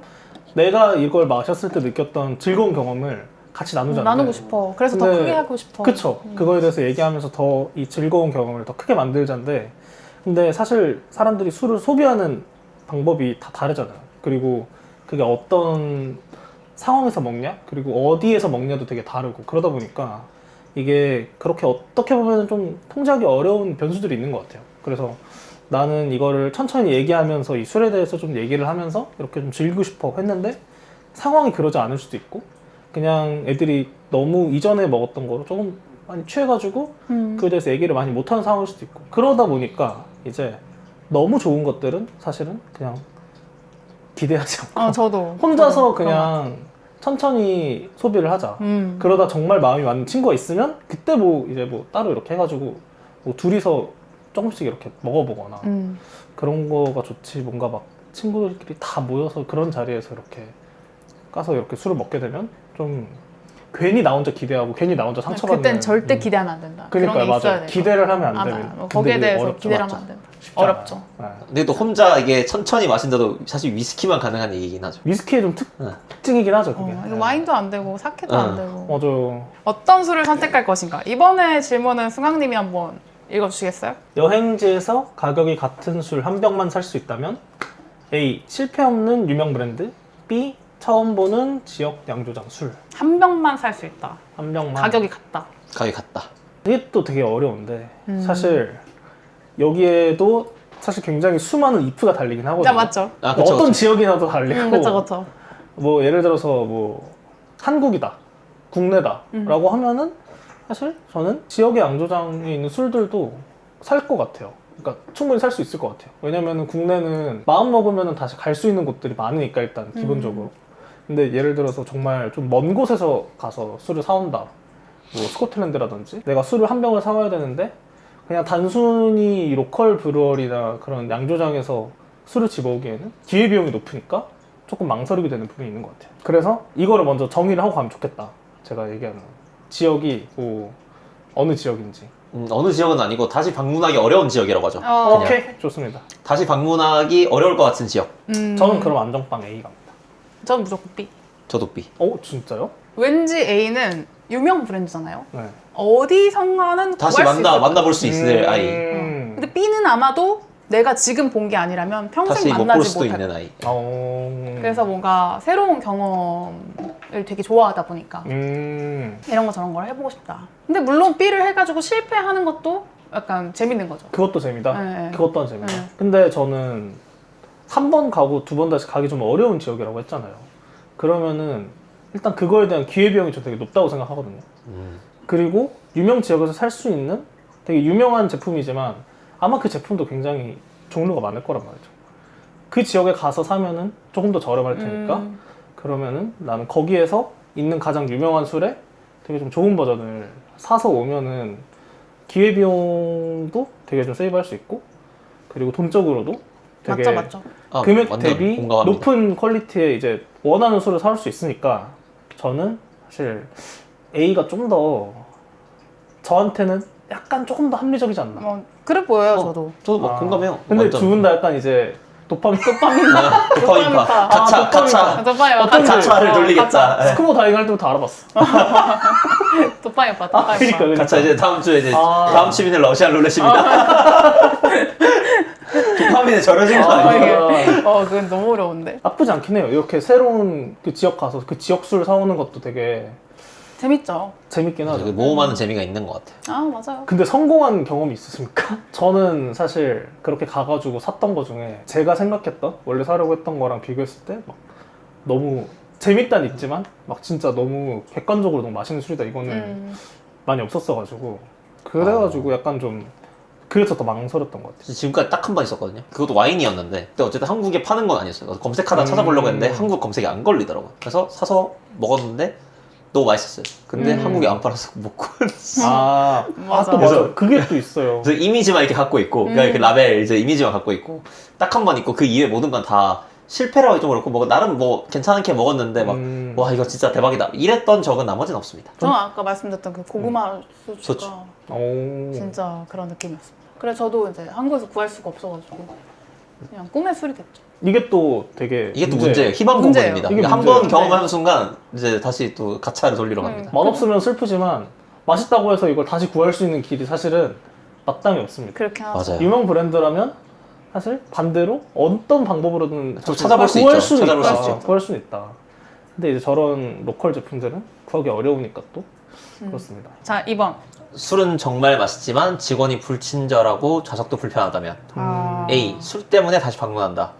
B: 내가 이걸 마셨을 때 느꼈던 즐거운 경험을 같이 나누잖아요.
A: 나누고 싶어. 그래서 더
B: 근데-
A: 크게 하고 싶어.
B: 그쵸. 그거에 대해서 얘기하면서 더 이 즐거운 경험을 더 크게 만들자인데, 근데 사실 사람들이 술을 소비하는 방법이 다 다르잖아요. 그리고 그게 어떤 상황에서 먹냐, 그리고 어디에서 먹냐도 되게 다르고, 그러다 보니까 이게 그렇게 어떻게 보면 좀 통제하기 어려운 변수들이 있는 것 같아요. 그래서 나는 이거를 천천히 얘기하면서 이 술에 대해서 좀 얘기를 하면서 이렇게 좀 즐기고 싶어 했는데, 상황이 그러지 않을 수도 있고, 그냥 애들이 너무 이전에 먹었던 거로 조금 많이 취해가지고 그에 대해서 얘기를 많이 못하는 상황일 수도 있고, 그러다 보니까 이제 너무 좋은 것들은 사실은 그냥 기대하지 않고
A: 저도.
B: 혼자서
A: 저도
B: 그냥 천천히 소비를 하자.
A: 음.
B: 그러다 정말 마음이 맞는 친구가 있으면 그때 뭐 이제 뭐 따로 이렇게 해가지고 뭐 둘이서 조금씩 이렇게 먹어보거나 그런 거가 좋지. 뭔가 막 친구들끼리 다 모여서 그런 자리에서 이렇게 가서 이렇게 술을 먹게 되면 좀 괜히 나 혼자 기대하고 괜히 나 혼자 상처받는.
A: 그땐 절대 기대하면 안 된다.
B: 그러니까
A: 그런 게 있어야
B: 맞아.
A: 돼.
B: 기대를 하면 안
A: 맞아요.
B: 됩니다.
A: 거기에
B: 근데
A: 대해서
B: 어렵죠,
A: 기대를
B: 맞죠?
A: 하면 안 된다.
B: 쉽지
A: 어렵죠.
B: 않아요. 네.
C: 근데 또 혼자 이게 천천히 마신다도 사실 위스키만 가능한 얘기긴 하죠.
B: 위스키의 좀 특징이긴 하죠, 그게.
A: 이거 와인도 안 되고 사케도 안 되고.
B: 맞아요.
A: 어떤 술을 선택할 것인가? 이번에 질문은 승학님이 한번 읽어주시겠어요?
B: 여행지에서 가격이 같은 술 한 병만 살 수 있다면 A. 실패 없는 유명 브랜드, B. 처음 보는 지역 양조장 술.
A: 한 병만 살 수 있다.
B: 한 병만.
A: 가격이 같다.
C: 가격이 같다.
B: 이게 또 되게 어려운데 사실 여기에도 사실 굉장히 수많은 if가 달리긴 하거든요.
A: 야, 맞죠?
C: 아, 그쵸,
B: 어떤
C: 그쵸.
B: 지역이나도 달리고
A: 그쵸.
B: 뭐 예를 들어서 뭐 한국이다, 국내다라고 하면은 사실 저는 지역의 양조장에 있는 술들도 살 것 같아요. 그러니까 충분히 살 수 있을 것 같아요. 왜냐면은 국내는 마음 먹으면은 다시 갈 수 있는 곳들이 많으니까 일단 기본적으로. 근데 예를 들어서 정말 좀 먼 곳에서 가서 술을 사온다. 뭐 스코틀랜드라든지 내가 술을 한 병을 사와야 되는데 그냥 단순히 로컬 브루어리나 그런 양조장에서 술을 집어오기에는 기회비용이 높으니까 조금 망설이게 되는 부분이 있는 것 같아요. 그래서 이거를 먼저 정의를 하고 가면 좋겠다. 제가 얘기하는 지역이 뭐 어느 지역인지.
C: 어느 지역은 아니고 다시 방문하기 어려운 지역이라고 하죠.
B: 오케이, 좋습니다.
C: 다시 방문하기 어려울 것 같은 지역.
B: 저는 그럼 안정빵 A 갑니다.
A: 저는 무조건 B.
C: 저도 B.
B: 진짜요?
A: 왠지 A는 유명 브랜드잖아요.
B: 네.
A: 어디선가는
C: 다시
A: 구할 수 있을 것
C: 만나볼 수 있을 아이.
A: 근데 B는 아마도 내가 지금 본 게 아니라면 평생
C: 다시 못 볼
A: 만나지
C: 수도
A: 못할
C: 있는
A: 거야.
C: 아이.
A: 그래서 뭔가 새로운 경험을 되게 좋아하다 보니까 이런 거 저런 걸 해보고 싶다. 근데 물론 B를 해가지고 실패하는 것도 약간 재밌는 거죠.
B: 그것도 재미다.
A: 네.
B: 그것도 한 재미다.
A: 네.
B: 근데 저는 한 번 가고 두 번 다시 가기 좀 어려운 지역이라고 했잖아요. 그러면은 일단 그거에 대한 기회비용이 저 되게 높다고 생각하거든요. 그리고 유명 지역에서 살 수 있는 되게 유명한 제품이지만 아마 그 제품도 굉장히 종류가 많을 거란 말이죠. 그 지역에 가서 사면은 조금 더 저렴할 테니까 그러면은 나는 거기에서 있는 가장 유명한 술에 되게 좀 좋은 버전을 사서 오면은 기회비용도 되게 좀 세이브할 수 있고 그리고 돈적으로도 되게
A: 맞죠.
B: 금액
C: 완전
B: 대비
C: 공감합니다.
B: 높은 퀄리티의 이제 원하는 술을 사올 수 있으니까 저는 사실 A가 좀 더 저한테는 약간 조금 더 합리적이지 않나.
A: 뭐 그래 보여요, 저도.
C: 저도 막 공감해요.
B: 근데
C: 완전.
B: 두 분 다 약간 이제 도파민
C: 도파민파. 가차.
A: 도파민
B: 어떤
A: 맞다.
C: 가차를 돌리겠다. 네.
B: 스쿠버 다이빙 할 때부터 알아봤어.
A: 도파민 맞다.
B: 그러니까.
C: 가차 이제 다음 주에 이제 다음 취미는 러시안 룰렛입니다. 도파민에 절여진 거 아니에요?
A: 그건 너무 어려운데.
B: 나쁘지 않긴 해요. 이렇게 새로운 그 지역 가서 그 지역 술 사오는 것도 되게
A: 재밌죠.
B: 재밌긴 하죠.
C: 모험하는 재미가 있는 것 같아요.
A: 아, 맞아요.
B: 근데 성공한 경험이 있으십니까? 저는 사실 그렇게 가가지고 샀던 거 중에 제가 생각했던 원래 사려고 했던 거랑 비교했을 때 막 너무 재밌다는 있지만 막 진짜 너무 객관적으로 너무 맛있는 술이다 이거는 많이 없었어가지고 그래가지고 약간 좀 그래서 더 망설였던 것 같아요.
C: 지금까지 딱 한 번 있었거든요. 그것도 와인이었는데 근데 어쨌든 한국에 파는 건 아니었어요. 그래서 검색하다 찾아보려고 했는데 한국 검색이 안 걸리더라고요. 그래서 사서 먹었는데 너무 맛있었어요. 근데 한국에 안 팔아서 못 구했어.
A: 맞아.
B: 또 맞아. 그게 또 있어요.
C: 그래서 이미지만 이렇게 갖고 있고 그러니까 그 라벨 이제 이미지만 갖고 있고 딱 한 번 있고 그 이외 모든 건 다 실패라고 좀 그렇고 뭐 나름 뭐 괜찮게 먹었는데 막 와 이거 진짜 대박이다 이랬던 적은 나머지는 없습니다.
A: 저는 아까 말씀드렸던 그 고구마 소주가
C: 좋죠.
B: 오.
A: 진짜 그런 느낌이었습니다. 그래서 저도 이제 한국에서 구할 수가 없어가지고 그냥 꿈의 술이 됐죠.
B: 이게 또 되게
C: 이게 또 문제예요. 희망
A: 문제예요.
C: 고문입니다.
B: 이게
C: 한
B: 문제예요.
C: 번 경험하는 순간 이제 다시 또 가차를 돌리러 갑니다.
B: 맛없으면 슬프지만 맛있다고 해서 이걸 다시 구할 수 있는 길이 사실은 마땅히 없습니다.
A: 그렇게 하죠.
C: 맞아요.
B: 유명 브랜드라면 사실 반대로 어떤 방법으로든
C: 또
B: 사실
C: 찾아볼 수
B: 구할
C: 있죠.
B: 수는
C: 찾아볼
B: 있다.
C: 수 있죠.
B: 구할 수는 있다. 근데 이제 저런 로컬 제품들은 구하기 어려우니까 또 그렇습니다.
A: 자, 2번.
C: 술은 정말 맛있지만 직원이 불친절하고 좌석도 불편하다면 A. 술 때문에 다시 방문한다.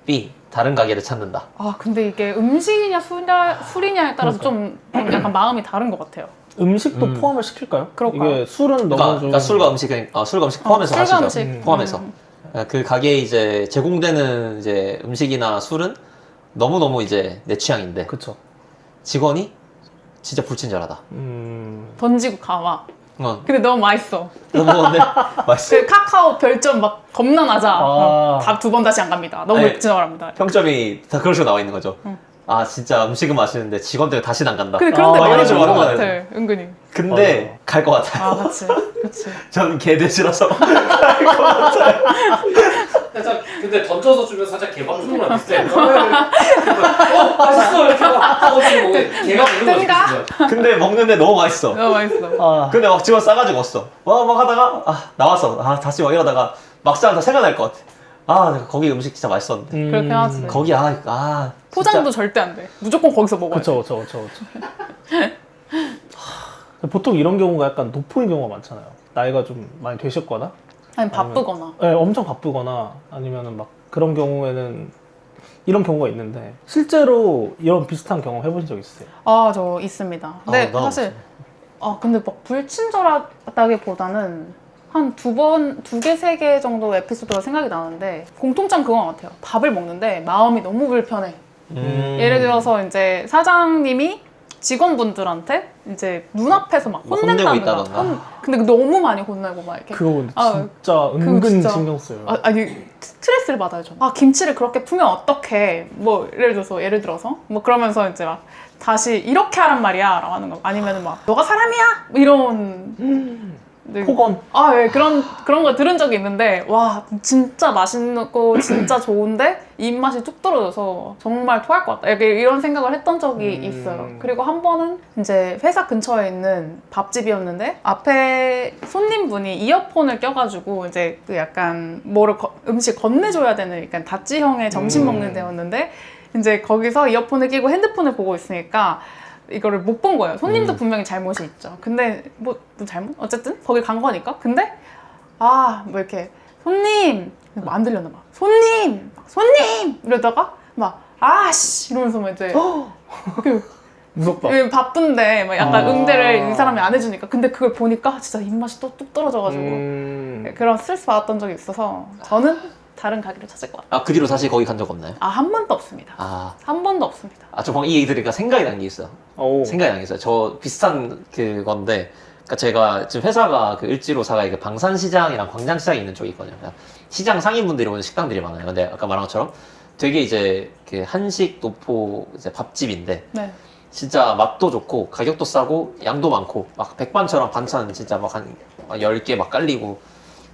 C: B. 다른 가게를 찾는다.
A: 근데 이게 음식이냐 술이냐에 따라서 좀 약간 마음이 다른 것 같아요.
B: 음식도 포함을 시킬까요?
A: 그럴까요?
B: 이게 술은 너무
C: 그러니까 술과 음식 포함해서
A: 술과
C: 하시죠.
A: 음식.
C: 포함해서. 그 가게에 이제 제공되는 이제 음식이나 술은 너무너무 이제 내 취향인데
B: 그쵸.
C: 직원이 진짜 불친절하다.
A: 던지고 가와.
C: 어.
A: 근데 너무 맛있어.
C: 먹었는데 맛있어.
A: 그 카카오 별점 막 겁나 낮아.
B: 아.
A: 다 두 번 다시 안 갑니다. 너무
C: 아니,
A: 불친절합니다.
C: 평점이 다 그런 식으로 나와 있는 거죠. 아 진짜 음식은 맛있는데 직원 때문에 다시는 안 간다.
A: 근데 그런 데 많이
C: 이런 식으로
A: 좋은 것
C: 하는
A: 같아.
C: 거예요.
A: 은근히.
C: 근데 갈 것 같아요.
A: 아, 그치. 그치.
C: 저는 개돼지라서.
D: 살짝 근데 던져서 주면 살짝 개밥 주는 비슷해. 맛있어 이렇게 하고 주는 거 개밥 이런 거
A: 뜬가?
D: 비슷해.
C: 근데 먹는데 너무 맛있어.
A: 너무 맛있어.
B: 아,
C: 근데 막 집어 싸가지고 왔어. 막 하다가 나왔어. 다시 막 이러다가 막상 다 생각날 것 같아. 내가 거기 음식 진짜 맛있었는데.
A: 그렇게 하지.
C: 거기
A: 포장도 절대 안 돼. 무조건 거기서 먹어야 돼.
B: 그쵸. 보통 이런 경우가 약간 돋보이는 경우가 많잖아요. 나이가 좀 많이 되셨거나,
A: 아니, 바쁘거나.
B: 네, 엄청 바쁘거나, 아니면은 막 그런 경우에는 이런 경우가 있는데, 실제로 이런 비슷한 경험 해보신 적 있으세요?
A: 아, 저 있습니다. 근데
C: 나
A: 사실, 근데 막 불친절하다기보다는 한 두 개, 세 개 정도 에피소드가 생각이 나는데, 공통점 그건 것 같아요. 밥을 먹는데 마음이 너무 불편해. 예를 들어서 이제 사장님이 직원분들한테 이제 눈앞에서 막
C: 뭐 혼내고
A: 혼낸다든가.
C: 있다던가.
A: 근데 너무 많이 혼내고 막 이렇게.
B: 그거 근데
A: 아,
B: 진짜 은근
A: 진짜.
B: 신경 써요.
A: 아니 스트레스를 받아요 저는. 김치를 그렇게 풀면 어떡해. 뭐 예를 들어서 뭐 그러면서 이제 막 다시 이렇게 하란 말이야 라고 하는 거. 아니면은 막 너가 사람이야? 뭐 이런 네.
B: 폭언.
A: 예, 그런 거 들은 적이 있는데, 와, 진짜 맛있고, 진짜 좋은데, 입맛이 뚝 떨어져서 정말 토할 것 같다. 이런 생각을 했던 적이 있어요. 그리고 한 번은 이제 회사 근처에 있는 밥집이었는데, 앞에 손님분이 이어폰을 껴가지고, 이제 그 약간 음식 건네줘야 되는 약간 다찌형의 점심 먹는 데였는데, 이제 거기서 이어폰을 끼고 핸드폰을 보고 있으니까, 이거를 못 본 거예요. 손님도 분명히 잘못이 있죠. 근데 뭐 잘못? 어쨌든 거기 간 거니까. 근데 뭐 이렇게 손님 뭐 안 들렸나 봐. 손님 이러다가 막 아씨 이러면서 막 이제 이렇게
B: 무섭다.
A: 바쁜데 막 약간 응대를 이 사람이 안 해주니까. 근데 그걸 보니까 진짜 입맛이 또 뚝 떨어져가지고 그런 스트레스 받았던 적이 있어서 저는 다른 가게를 찾을 것 같아요.
C: 그 뒤로 다시 거기 간 적 없나요?
A: 한 번도 없습니다. 한 번도 없습니다.
C: 저 방금 이 얘기 들으니까 생각이 난 게 있어요. 생각이 난 게 있어요. 저 비슷한 그건데, 그러니까 제가 지금 회사가 그 을지로사가 그 방산시장이랑 광장시장이 있는 쪽이 있거든요. 그러니까 시장 상인분들이 오는 식당들이 많아요. 근데 아까 말한 것처럼 되게 이제 그 한식 노포 이제 밥집인데,
A: 네.
C: 진짜 맛도 좋고 가격도 싸고 양도 많고 막 백반처럼 반찬 진짜 막 한 10개 막 깔리고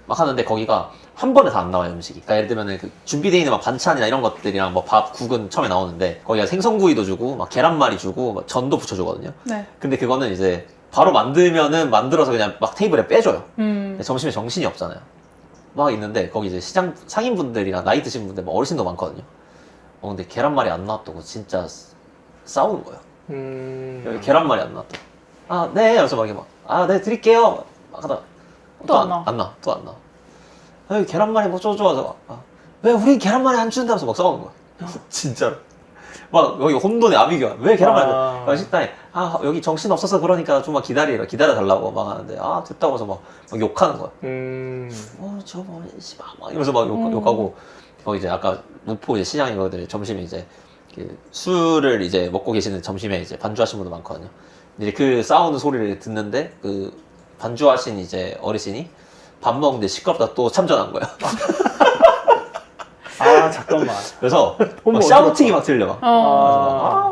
C: 막 하는데, 거기가 한 번에 다 안 나와요, 음식이. 그러니까 예를 들면 그 준비되어 있는 막 반찬이나 이런 것들이랑 뭐 밥, 국은 처음에 나오는데, 거기가 생선구이도 주고 막 계란말이 주고 막 전도 부쳐주거든요.
A: 네.
C: 근데 그거는 이제 바로 만들어서 그냥 막 테이블에 빼줘요. 근데 점심에 정신이 없잖아요. 막 있는데 거기 이제 시장 상인분들이랑 나이 드신 분들 막 어르신도 많거든요. 근데 계란말이 안 나왔다고 진짜 싸우는 거예요. 여기 계란말이 안 나왔다. 네. 그래서 막 이렇게 네, 드릴게요. 막 하다가
A: 또 안 나와.
C: 또 안 나와. 여기 계란말이 뭐 어쩌고저쩌고. 왜 우린 계란말이 안 준다면서 막 싸우는 거야. 진짜로. 막 여기 혼돈의 아비규환. 왜 계란말이 안 식당에 여기 정신 없어서 그러니까 좀만 기다려달라고 막 하는데 됐다고 해서 막 욕하는 거야. 저거 씨발 막 이러면서 막 욕하고. 이제 아까 노포 이제 시장이거든요. 점심에 이제 그 술을 이제 먹고 계시는 점심에 이제 반주하신 분도 많거든요. 근데 그 싸우는 소리를 듣는데 그 반주하신 이제 어르신이 밥 먹는데 시끄럽다 또 참전한 거야.
B: 잠깐만.
C: 그래서
B: 너무
C: 막 샤우팅이 막 들려. 막.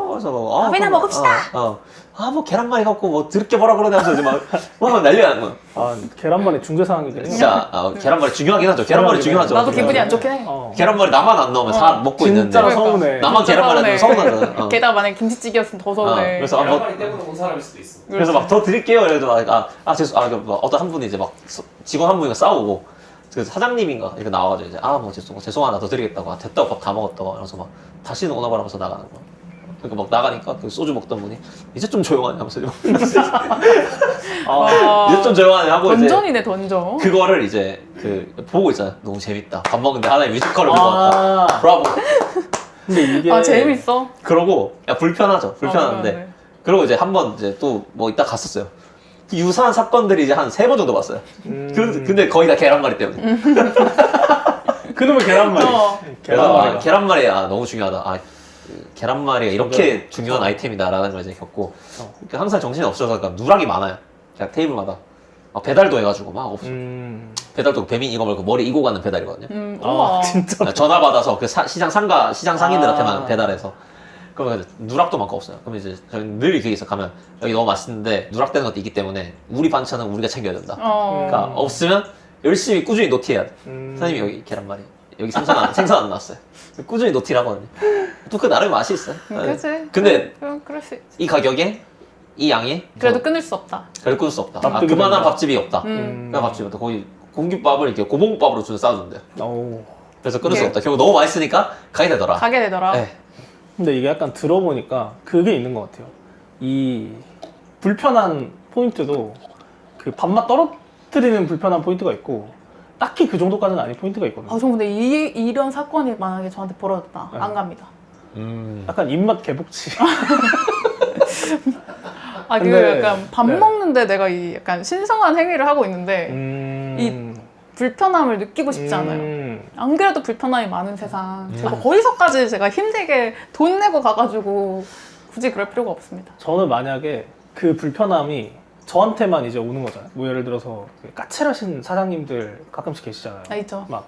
A: 그래서 밥이나 먹읍시다.
C: 뭐 계란말이 갖고 뭐 드럽게 뭐라 그러냐면서 이제 막 난리가 나는 거야.
B: 계란말이 중재 상황이긴 해요.
C: 진짜 계란말이 중요하긴 하죠. 계란말이 중요하죠.
A: 나도 기분이 안 좋긴 해.
C: 계란말이 나만 안 넣으면 다 먹고 있는데.
B: 진짜 서운해.
C: 나만 계란말이 안 넣으면 서운하잖아.
A: 게다가 만약에 김치찌개였으면 더 서운해.
C: 그래서
D: 계란말이 때문에 온 사람일 수도 있어.
C: 그래서 막 더 드릴게요. 그래도 어떤 한 분이 이제 막 직원 한 분이가 싸우고, 그 사장님인가 이렇게 나와가지고 이제 뭐 죄송하다 더 드리겠다고. 됐다고 밥 다 먹었다고. 그래서 막 다시는 오나 보라면서 나가는 거야. 그러니까 막 나가니까 그 소주 먹던 분이 이제 좀 조용하냐 하면서 이제 좀 조용하냐 하고
A: 던전이네
C: 이제
A: 던전.
C: 그거를 이제 그 보고 있잖아. 너무 재밌다. 밥 먹는데 하나의 뮤지컬을 보고 왔다. 브라보.
B: 근데 이게
A: 재밌어.
C: 그러고 불편하죠. 불편한데.
A: 네.
C: 그리고 이제 한 번 이제 또 뭐 이따 갔었어요. 유사한 사건들이 이제 한 3번 정도 봤어요. 근데 거의 다 계란말이 때문에.
B: 그놈의 계란말이.
C: 그래서 계란말이 너무 중요하다. 계란말이가 이렇게 중요한 아이템이다라는 걸 이제 겪고, 그러니까 항상 정신이 없어서 그러니까 누락이 많아요. 그냥 테이블마다 배달도 해가지고 막 없어. 배달도 배민 이거 말고 머리 이고 가는 배달이거든요.
B: 진짜.
C: 전화 받아서 그 시장 상인들한테만 배달해서. 그러면 이제 누락도 많고 없어요. 그러면 이제 저희는 늘 그게 있어. 가면 여기 너무 맛있는데 누락되는 것도 있기 때문에 우리 반찬은 우리가 챙겨야 된다. 그러니까 없으면 열심히 꾸준히 노티해야 돼. 사장님이 여기 계란말이 여기 생선 안 나왔어요. 꾸준히 노티를 하거든요. 또 그 나름의 맛이 있어요.
A: 그치.
C: 근데
A: 그럴 수 있지.
C: 이 가격에 이 양에
A: 그래도 끊을 수 없다.
C: 그래도 끊을 수 없다.
B: 납득이
C: 그만한
B: 된다.
C: 밥집이 없다. 그만한 밥집이 없다. 거의 공깃밥을 이렇게 고봉밥으로 주는 싸준대요.
B: 오.
C: 그래서 끊을 수
A: 이게-
C: 없다. 결국 너무 맛있으니까 가게 되더라.
A: 가게 되더라.
C: 네.
B: 근데 이게 약간 들어보니까 그게 있는 것 같아요. 이 불편한 포인트도 그 밥맛 떨어뜨리는 불편한 포인트가 있고 딱히 그 정도까지는 아닌 포인트가 있거든요.
A: 아, 저 근데 이런 사건이 만약에 저한테 벌어졌다.
B: 네.
A: 안 갑니다.
B: 약간 입맛 개복치.
A: 아, 그
B: 근데-
A: 약간 밥
B: 네.
A: 먹는데 내가 이 약간 신성한 행위를 하고 있는데 이 불편함을 느끼고 싶지 않아요. 안 그래도 불편함이 많은 세상. 제가 거기서까지 제가 힘들게 돈 내고 가가지고 굳이 그럴 필요가 없습니다.
B: 저는 만약에 그 불편함이 저한테만 이제 오는 거잖아요. 뭐 예를 들어서 그 까칠하신 사장님들 가끔씩 계시잖아요.
A: 아, 있죠.
B: 막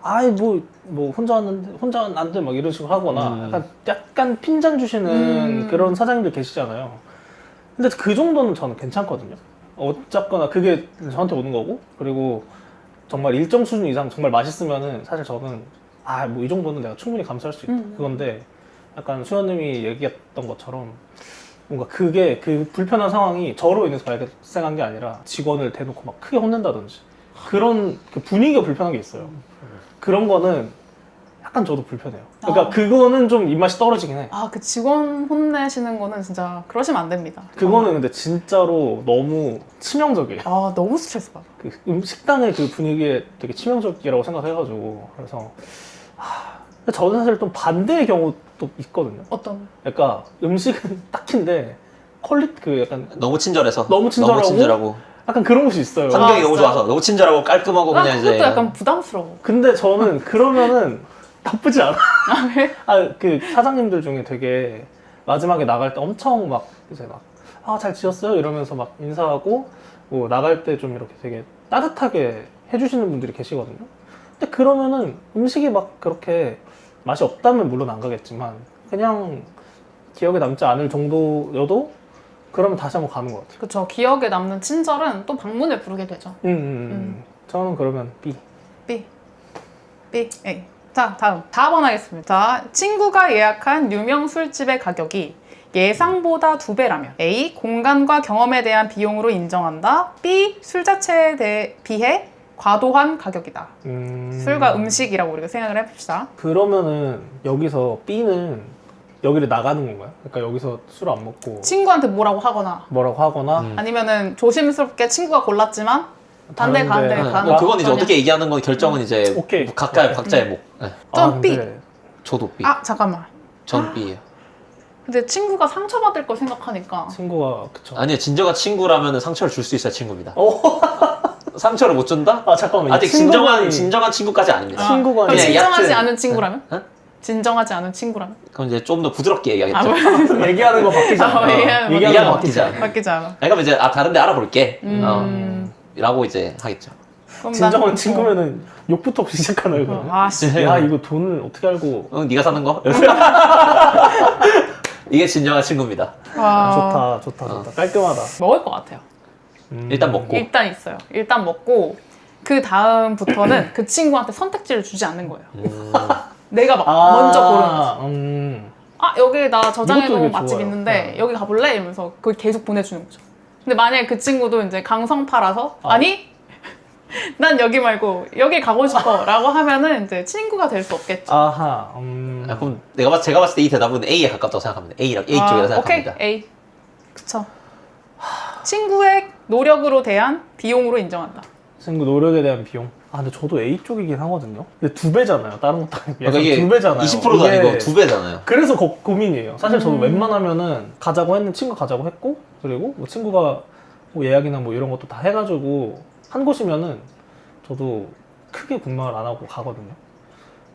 B: 아이 뭐 혼자 왔는데 혼자 안 돼 막 이런 식으로 하거나 약간 핀잔 주시는 그런 사장님들 계시잖아요. 근데 그 정도는 저는 괜찮거든요. 어쨌거나 그게 저한테 오는 거고, 그리고 정말 일정 수준 이상 정말 맛있으면은 사실 저는 뭐 이 정도는 내가 충분히 감수할 수 있다. 그건데 약간 수현님이 얘기했던 것처럼 뭔가 그게 그 불편한 상황이 저로 인해서 발생한 게 아니라 직원을 대놓고 막 크게 혼낸다든지 그런 그 분위기가 불편한 게 있어요. 그런 거는 약간 저도 불편해요. 그러니까 그거는 좀 입맛이 떨어지긴 해.
A: 아, 그 직원 혼내시는 거는 진짜 그러시면 안 됩니다.
B: 그거는 근데 진짜로 너무 치명적이에요.
A: 아, 너무 스트레스 받아.
B: 그 식당의 그 분위기에 되게 치명적이라고 생각해가지고 그래서 근데 저는 사실 좀 반대의 경우도 있거든요.
A: 어떤?
B: 그러니까 음식은 딱인데 퀄리티 약간
C: 너무 친절해서
B: 너무 친절하고 약간 그런 곳이 있어요.
C: 환경이 너무
A: 진짜?
C: 좋아서 너무 친절하고 깔끔하고
A: 아,
C: 그냥
A: 그것도
C: 이제
A: 약간 부담스러워.
B: 근데 저는 그러면은 나쁘지 않아.
A: 아, 왜?
B: 그 사장님들 중에 되게 마지막에 나갈 때 엄청 막 이제 막 잘 지었어요 이러면서 막 인사하고 뭐 나갈 때 좀 이렇게 되게 따뜻하게 해주시는 분들이 계시거든요. 근데 그러면은 음식이 막 그렇게 맛이 없다면 물론 안 가겠지만 그냥 기억에 남지 않을 정도여도 그러면 다시 한번 가는 것 같아요.
A: 그쵸. 기억에 남는 친절은 또 방문을 부르게 되죠.
B: 저는 그러면 B.
A: B. A. 자, 다음. 4번 하겠습니다. 자, 친구가 예약한 유명 술집의 가격이 예상보다 2배라면 A. 공간과 경험에 대한 비용으로 인정한다. B. 술 자체에 비해 과도한 가격이다. 술과 음식이라고 우리가 생각을 해봅시다.
B: 그러면은 여기서 B는 여기를 나가는 건가요? 그러니까 여기서 술 안 먹고
A: 친구한테 뭐라고 하거나
B: 뭐라고 하거나
A: 아니면은 조심스럽게 친구가 골랐지만 반대
B: 다른데.
A: 가는데
C: 네,
A: 가는
C: 뭐 그건 이제
A: 거 아니야?
C: 어떻게 얘기하는 건 결정은 이제
B: 오케이.
C: 각자의 목. 네.
A: 좀 B.
B: 근데
C: 저도 B.
A: 아, 잠깐만.
C: 전 B예요.
A: 근데 친구가 상처받을 걸 생각하니까
B: 친구가 그쵸.
C: 아니요, 진정한 친구라면 상처를 줄 수 있어야 친구입니다. 상처를 못 준다?
B: 잠깐만.
C: 아직 진정한 친구까지 아닙니다.
B: 친구가
A: 그럼
C: 그냥
A: 진정하지
C: 얕은-
A: 않은 친구라면?
C: 어?
A: 진정하지 않은 친구라면?
C: 그럼 이제 좀 더 부드럽게 얘기하겠죠.
B: 얘기하는 거 바뀌지 않아.
A: 얘기하는
C: 거 바뀌지 않아.
A: 바뀌지 않아.
C: 그럼 이제 다른 데 알아볼게. 라고 이제 하겠죠.
A: 그럼
B: 진정한
A: 난-
B: 친구면은 욕부터 시작하나요? 그러면?
A: 아, 씨.
B: 야 이거 돈을 어떻게 알고?
C: 네가 사는 거? 이게 진정한 친구입니다.
A: 아,
B: 좋다. 깔끔하다.
A: 먹을 것 같아요.
C: 일단 먹고.
A: 일단 있어요. 일단 먹고 그 다음부터는 그 친구한테 선택지를 주지 않는 거예요. 내가 막 먼저 고르는 거지. 아, 여기 나 저장해
B: 이것도
A: 놓은
B: 되게
A: 맛집
B: 좋아요.
A: 있는데 여기 가볼래? 이러면서 그걸 계속 보내주는 거죠. 근데 만약에 그 친구도 이제 강성파라서 아니 난 여기 말고 여기 가고 싶어 라고 하면은 이제 친구가 될 수 없겠죠.
B: 아하.
C: 그럼 제가 봤을 때 이 대답은 A에 가깝다고 생각합니다. A 쪽이라고 생각합니다.
A: 오케이, A. 그쵸. 친구의 노력으로 대한 비용으로 인정한다.
B: 친구 노력에 대한 비용. 근데 저도 A 쪽이긴 하거든요. 근데 2배잖아요. 다른 것도 아니고.
C: 그러니까 이게
B: 2배잖아요.
C: 20%도 아니고 2배잖아요.
B: 그래서 고민이에요. 사실 저도 웬만하면은 친구 가자고 했고, 그리고 뭐 친구가 뭐 예약이나 뭐 이런 것도 다 해가지고 한 곳이면은 저도 크게 군망을 안 하고 가거든요.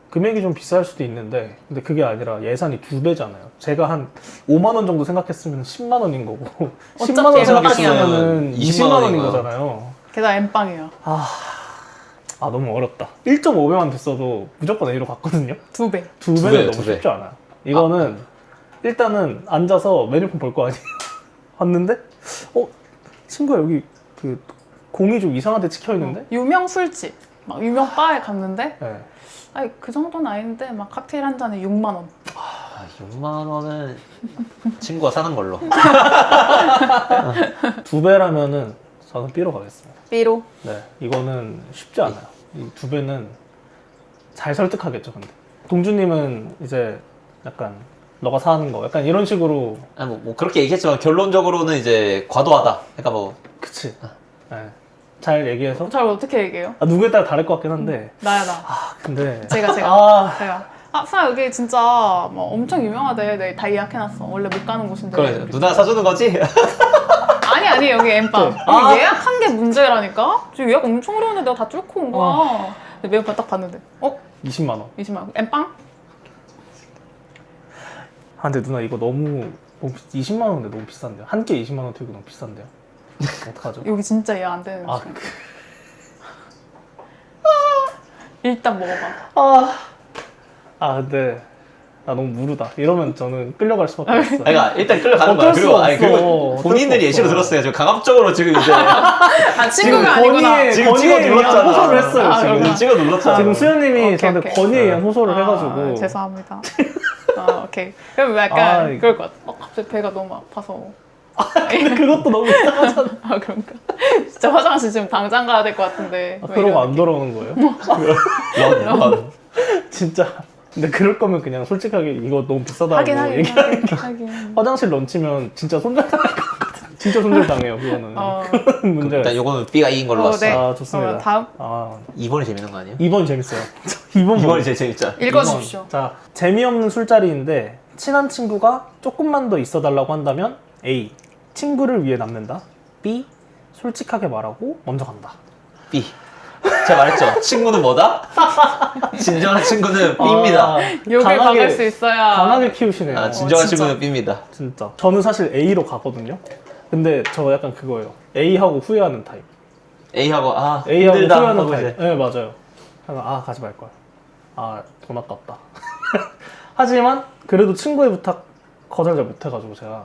B: 금액이 좀 비쌀 수도 있는데, 근데 그게 아니라 예산이 2배잖아요. 제가 한 5만 원 정도 생각했으면 10만 원인 거고, 10만 원
A: 어차피
B: 생각했으면
C: 20만
B: 20만 원인
C: 원이고요.
B: 거잖아요.
A: 게다가 엠빵이에요.
B: 너무 어렵다. 1.5배만 됐어도 무조건 A로 갔거든요.
A: 2배.
B: 2배는
C: 배,
B: 너무
C: 두 배.
B: 쉽지 않아요. 이거는 일단은 앉아서 메뉴판 볼 거 아니에요. 봤는데 친구야 여기 그 공이 좀 이상하게 찍혀 있는데.
A: 유명 술집, 막 유명 바에 갔는데
B: 네.
A: 아니 그 정도는 아닌데 막 칵테일 한 잔에 6만 원.
C: 6만 원은 친구가 사는 걸로.
B: 2배라면은 저는 B로 가겠습니다.
A: B로.
B: 네, 이거는 쉽지 않아요. 이 2배는 잘 설득하겠죠, 근데. 동주님은 이제 약간 너가 사는 거 약간 이런 식으로.
C: 아니 뭐 그렇게 얘기했지만 결론적으로는 이제 과도하다. 그러니까 뭐
B: 그치. 네. 잘 얘기해서.
A: 잘 어떻게 얘기해요?
B: 누구에 따라 다를 것 같긴 한데.
A: 나야 나.
B: 아, 근데.
A: 제가.
B: 아,
A: 사 여기 진짜 뭐 엄청 유명하대. 내가 다 예약해놨어. 원래 못 가는 곳인데.
C: 그래
A: 우리
C: 누나 사주는 거지?
A: 아니 여기 엠빵.
B: 네.
A: 여기 예약한 게 문제라니까. 지금 예약 엄청 어려운데 내가 다 뚫고 온 거야. 근데 메뉴판 딱 봤는데
B: 20만 원.
A: 20만 원. 엠빵?
B: 아, 근데 누나 이거 너무 20만 원인데 너무 비싼데요? 한 끼 20만 원 들고 너무 비싼데요? 어떡하죠?
A: 여기 진짜 예약 안 되는
B: 아,
A: 음식. 일단 먹어봐.
B: 근데 나 너무 무르다. 이러면 저는 끌려갈 수밖에 없어요.
C: 그러니까 일단 끌려가는
B: 어쩔
C: 거야.
B: 수
C: 그리고
B: 없어.
C: 그리고
B: 어쩔
C: 본인들이
B: 수
C: 예시로
B: 없어.
C: 들었어요. 지금 강압적으로 지금 이제
A: 아 친구가 아니구나.
C: 지금 찍어
B: 건의에 의한
C: 눌렀잖아.
B: 호소를 했어요.
A: 아,
B: 지금
A: 그렇구나.
C: 찍어 눌렀잖아.
B: 지금 수현님이
A: 오케이,
B: 저한테
A: 오케이.
B: 건의에 의한 호소를 해가지고.
A: 죄송합니다. 오케이. 그럼 약간
B: 아, 이거-
A: 그럴 것 같아. 갑자기 배가 너무 아파서.
B: 근데 그것도 너무 이상하잖아.
A: 아 그런가? 진짜 화장실 지금 당장 가야 될 것 같은데. 왜
B: 그러고
A: 이런
B: 안 돌아오는 거예요?
C: 런.
B: 진짜. 근데 그럴 거면 그냥 솔직하게 이거 너무 비싸다고
A: 하긴
B: 얘기하니까.
A: 하긴.
B: 화장실 런치면 진짜 손절당할 것 같아. 진짜 손절당해요, 그거는. 그런 문제가
C: 일단
B: 있어요.
C: 요거는 B가 이긴 걸로 왔어.
A: 네.
B: 아, 좋습니다.
A: 다음
C: 2번이 재밌는 거 아니에요?
B: 2번 재밌어요. 2번
C: 2번이 제일 재밌잖아.
A: 읽어주십시오.
B: 자, 재미없는 술자리인데 친한 친구가 조금만 더 있어달라고 한다면 A. 친구를 위해 남는다. B. 솔직하게 말하고 먼저 간다.
C: B. 제가 말했죠. 친구는 뭐다? 진정한 친구는 B입니다.
A: 욕을 박을 수 있어야.
B: 강하게 키우시네요.
C: 아, 진정한
A: 진짜.
C: 친구는 B입니다.
B: 진짜. 저는 사실 A로 가거든요. 근데 저 약간 그거예요. A하고 후회하는 타입.
C: A하고
B: A하고
C: 힘들다
B: 후회하는
C: 하고
B: 타입.
C: 이제
B: 네, 맞아요. 가지 말걸. 돈 아깝다. 하지만 그래도 친구의 부탁 거절 잘 못해가지고 제가.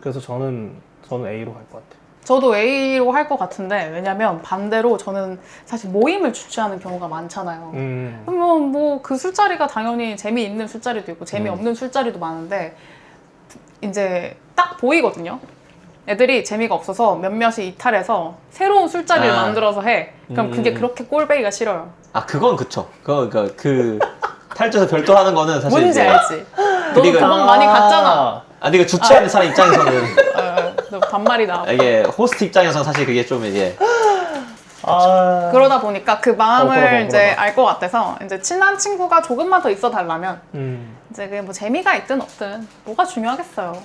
B: 그래서 저는 A로 갈 것 같아요.
A: 저도 A로 할 것 같은데 왜냐면 반대로 저는 사실 모임을 주최하는 경우가 많잖아요. 그러면 뭐 그 술자리가 당연히 재미있는 술자리도 있고 재미없는 술자리도 많은데 이제 딱 보이거든요. 애들이 재미가 없어서 몇몇이 이탈해서 새로운 술자리를 만들어서 해. 그럼 그게 그렇게 꼴배기가 싫어요.
C: 그건 그쵸. 그러니까 그 탈주해서 별도하는 거는 사실
A: 뭔지
C: 이제
A: 알지? 너도
C: 그리고-
A: 도망 많이 갔잖아.
C: 근데 그 주최하는 사람 입장에서는
A: 너 반말이 나와.
C: 이게 호스트 입장에서는 사실 그게 좀 이제
A: 그러다 보니까 그 마음을
B: 억울하다,
A: 이제
B: 억울하다.
A: 알 것 같아서 이제 친한 친구가 조금만 더 있어 달라면 이제 그게 뭐 재미가 있든 없든 뭐가 중요하겠어요.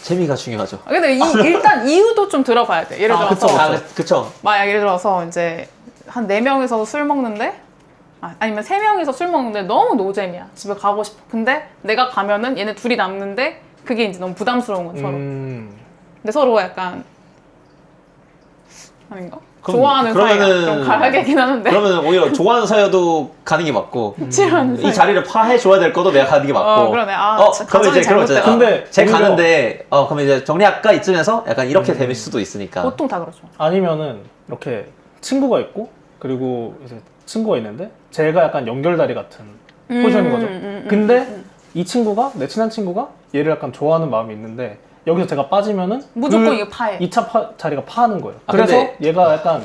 C: 재미가 중요하죠.
A: 근데 일단 이유도 좀 들어봐야 돼. 예를 들어서
C: 그쵸.
A: 만약 예를 들어서 이제 한 4명이서 술 먹는데 아니면 3명이서 술 먹는데 너무 노잼이야. 집에 가고 싶어. 근데 내가 가면은 얘네 둘이 남는데 그게 이제 너무 부담스러운 거야 서로. 근데 서로 약간 아닌가?
C: 그럼-
A: 좋아하는 사이가
C: 그러면은-
A: 좀 가야겠긴 하는데
C: 그러면 오히려 좋아하는 사이여도 가는 게 맞고
A: 싫어하는 사이.
C: 이 자리를 파해줘야 될 것도 내가 가는 게 맞고
A: 그러네.
C: 그러면 이제 그런 거잖아.
B: 근데
C: 제
B: 오히려-
C: 가는데 그러면 이제 정리할까 이쯤에서 약간 이렇게 될 수도 있으니까
A: 보통 다 그렇죠.
B: 아니면은 이렇게 친구가 있고 그리고 이제 친구가 있는데 제가 약간 연결다리 같은 포지션인 거죠. 근데 이 친구가 내 친한 친구가 얘를 약간 좋아하는 마음이 있는데 여기서 제가 빠지면은
A: 무조건 이거 파해.
B: 2차 자리가 파하는 거예요.
C: 아,
B: 그래서
C: 근데-
B: 얘가 약간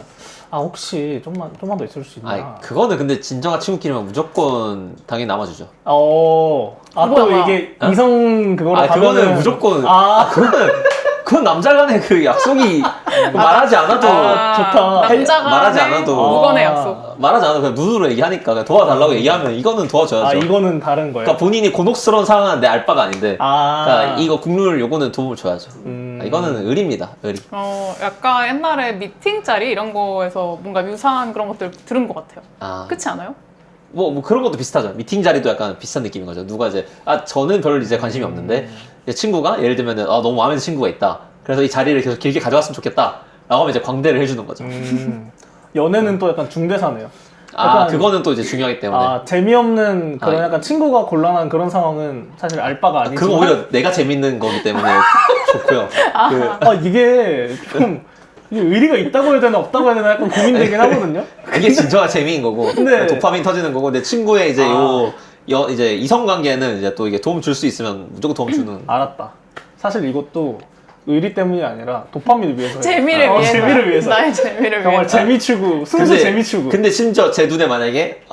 B: 혹시 좀만 더 있을 수 있나?
C: 아니 그거는 근데 진정한 친구끼리면 무조건 당연히 남아주죠.
B: 또
A: 뭐야,
B: 이게 이성 그거로
C: 그거는 무조건 그건 남자 간의 그 약속이 말하지 않아도
B: 좋다.
A: 남자가
C: 말하지 않아도
A: 무건의 약속.
C: 말하지 않아도 그냥 눈으로 얘기하니까 그냥 도와달라고 얘기하면 이거는 도와줘야죠.
B: 이거는 다른 거예요.
C: 그러니까 본인이 곤혹스러운 상황은 내 알바가 아닌데 그러니까 이거 국룰 요거는 도움을 줘야죠. 이거는 의리입니다. 의리.
A: 약간 옛날에 미팅 자리 이런 거에서 뭔가 유사한 그런 것들 들은 것 같아요. 그렇지 않아요?
C: 뭐 그런 것도 비슷하죠. 미팅 자리도 약간 비슷한 느낌인 거죠. 누가 이제 저는 별로 이제 관심이 없는데 이제 친구가 예를 들면은 너무 마음에 드는 친구가 있다. 그래서 이 자리를 계속 길게 가져갔으면 좋겠다. 라고 하면 이제 광대를 해주는 거죠.
B: 연애는 또 약간 중대사네요.
C: 아 그거는 또 이제 중요하기 때문에.
B: 아 재미없는 그런
C: 아,
B: 약간 친구가 곤란한 그런 상황은 사실 알 바가 아니지만
C: 그거 오히려 내가 재밌는 거기 때문에 좋고요.
B: 이게 좀 이게 의리가 있다고 해야 되나 없다고 해야 되나 약간 고민되긴 하거든요.
C: 그게 진정한 재미인 거고
B: 네.
C: 도파민 터지는 거고 내 친구의 이제 이제 이성 관계는 이제 또 이게 도움 줄 수 있으면 무조건 도움 주는.
B: 알았다. 사실 이것도 의리 때문이 아니라 도파민을 위해서
A: 재미를 위해서.
B: 재미를 위해서
A: 나의 재미를
B: 정말
A: 위해서.
B: 재미 추구 순수 재미 추구.
C: 근데 심지어 제 눈에 만약에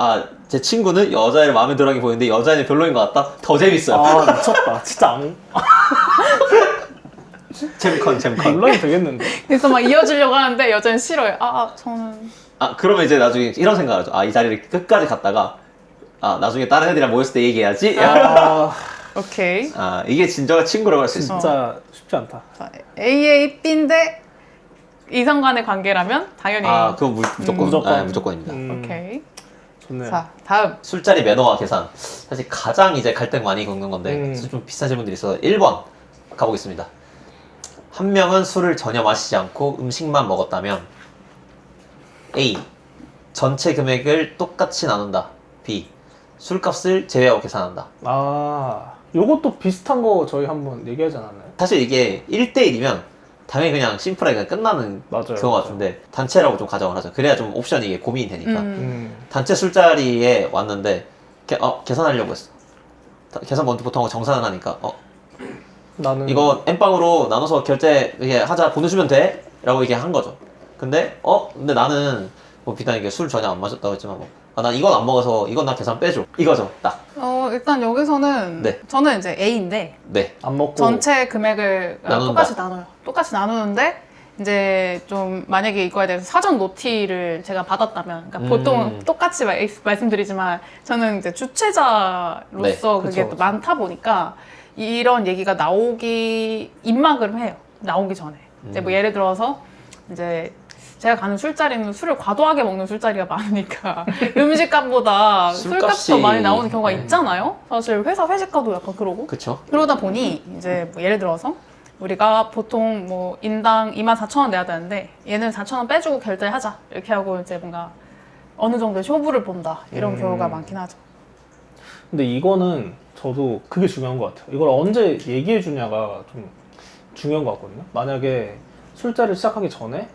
C: 제 친구는 여자애를 마음에 들어하게 보이는데 여자애는 별로인 것 같다? 더 재밌어요.
B: 미쳤다. 진짜
C: 잼컨.
B: 논란이 되겠는데.
A: 그래서 막 이어지려고 하는데 여자는 싫어요. 저는
C: 그러면 이제 나중에 이런 생각을 하죠. 이 자리를 끝까지 갔다가 나중에 다른 애들이랑 모였을 때 얘기해야지.
A: 오케이.
C: 이게 진정한 친구라고 할 수 있습니다.
B: 진짜 쉽지 않다.
A: 자, AA, B인데 이성 간의 관계라면 당연히
C: 그건 무조건.
B: 무조건.
C: 무조건입니다.
A: 오케이.
B: 좋네요.
A: 자, 다음.
C: 술자리 매너와 계산. 사실 가장 이제 갈등 많이 겪는 건데 좀 비싼 질문들이 있어서 1번 가보겠습니다. 한 명은 술을 전혀 마시지 않고 음식만 먹었다면 A. 전체 금액을 똑같이 나눈다. B. 술값을 제외하고 계산한다.
B: 요것도 비슷한 거 저희 한번 얘기하지 않았나요?
C: 사실 이게 1대1이면 당연히 그냥 심플하게 그냥 끝나는
B: 맞아요.
C: 경우가 같은데 단체라고 좀 가정을 하죠. 그래야 좀 옵션이 이게 고민이 되니까. 단체 술자리에 왔는데 계산하려고 했어. 계산 먼저 보통 정산을 하니까
B: 나는
C: 이거 엠빵으로 나눠서 결제 이게 하자 보내주면 돼? 라고 이게 한 거죠. 근데 근데 나는 뭐 비단 이게 술 전혀 안 마셨다고 했지만 난 이건 안 먹어서 이건 나 계산 빼줘 이거죠 딱.
A: 일단 여기서는
C: 네.
A: 저는 이제 A인데
C: 네.
B: 안 먹고
A: 전체 금액을
C: 나눈다.
A: 똑같이 나눠요. 똑같이 나누는데 이제 좀 만약에 이거에 대해서 사전 노티를 제가 받았다면, 그러니까 보통 똑같이 말씀드리지만 저는 이제 주최자로서
C: 네,
A: 그게
B: 그쵸,
A: 또 많다 보니까 이런 얘기가 나오기 입막을 해요. 나오기 전에. 이제 뭐 예를 들어서 이제 제가 가는 술자리는 술을 과도하게 먹는 술자리가 많으니까 음식값보다 술값이 더 많이 나오는 경우가 있잖아요. 사실 회사 회식 가도 약간 그러고.
C: 그쵸.
A: 그러다 보니 이제 뭐 예를 들어서 우리가 보통 뭐 인당 24,000원 내야 되는데 얘는 4,000원 빼주고 결제하자 이렇게 하고 이제 뭔가 어느 정도의 쇼부를 본다 이런 경우가 많긴 하죠.
B: 근데 이거는 저도 그게 중요한 것 같아요. 이걸 언제 얘기해 주냐가 좀 중요한 것 같거든요. 만약에 술자리를 시작하기 전에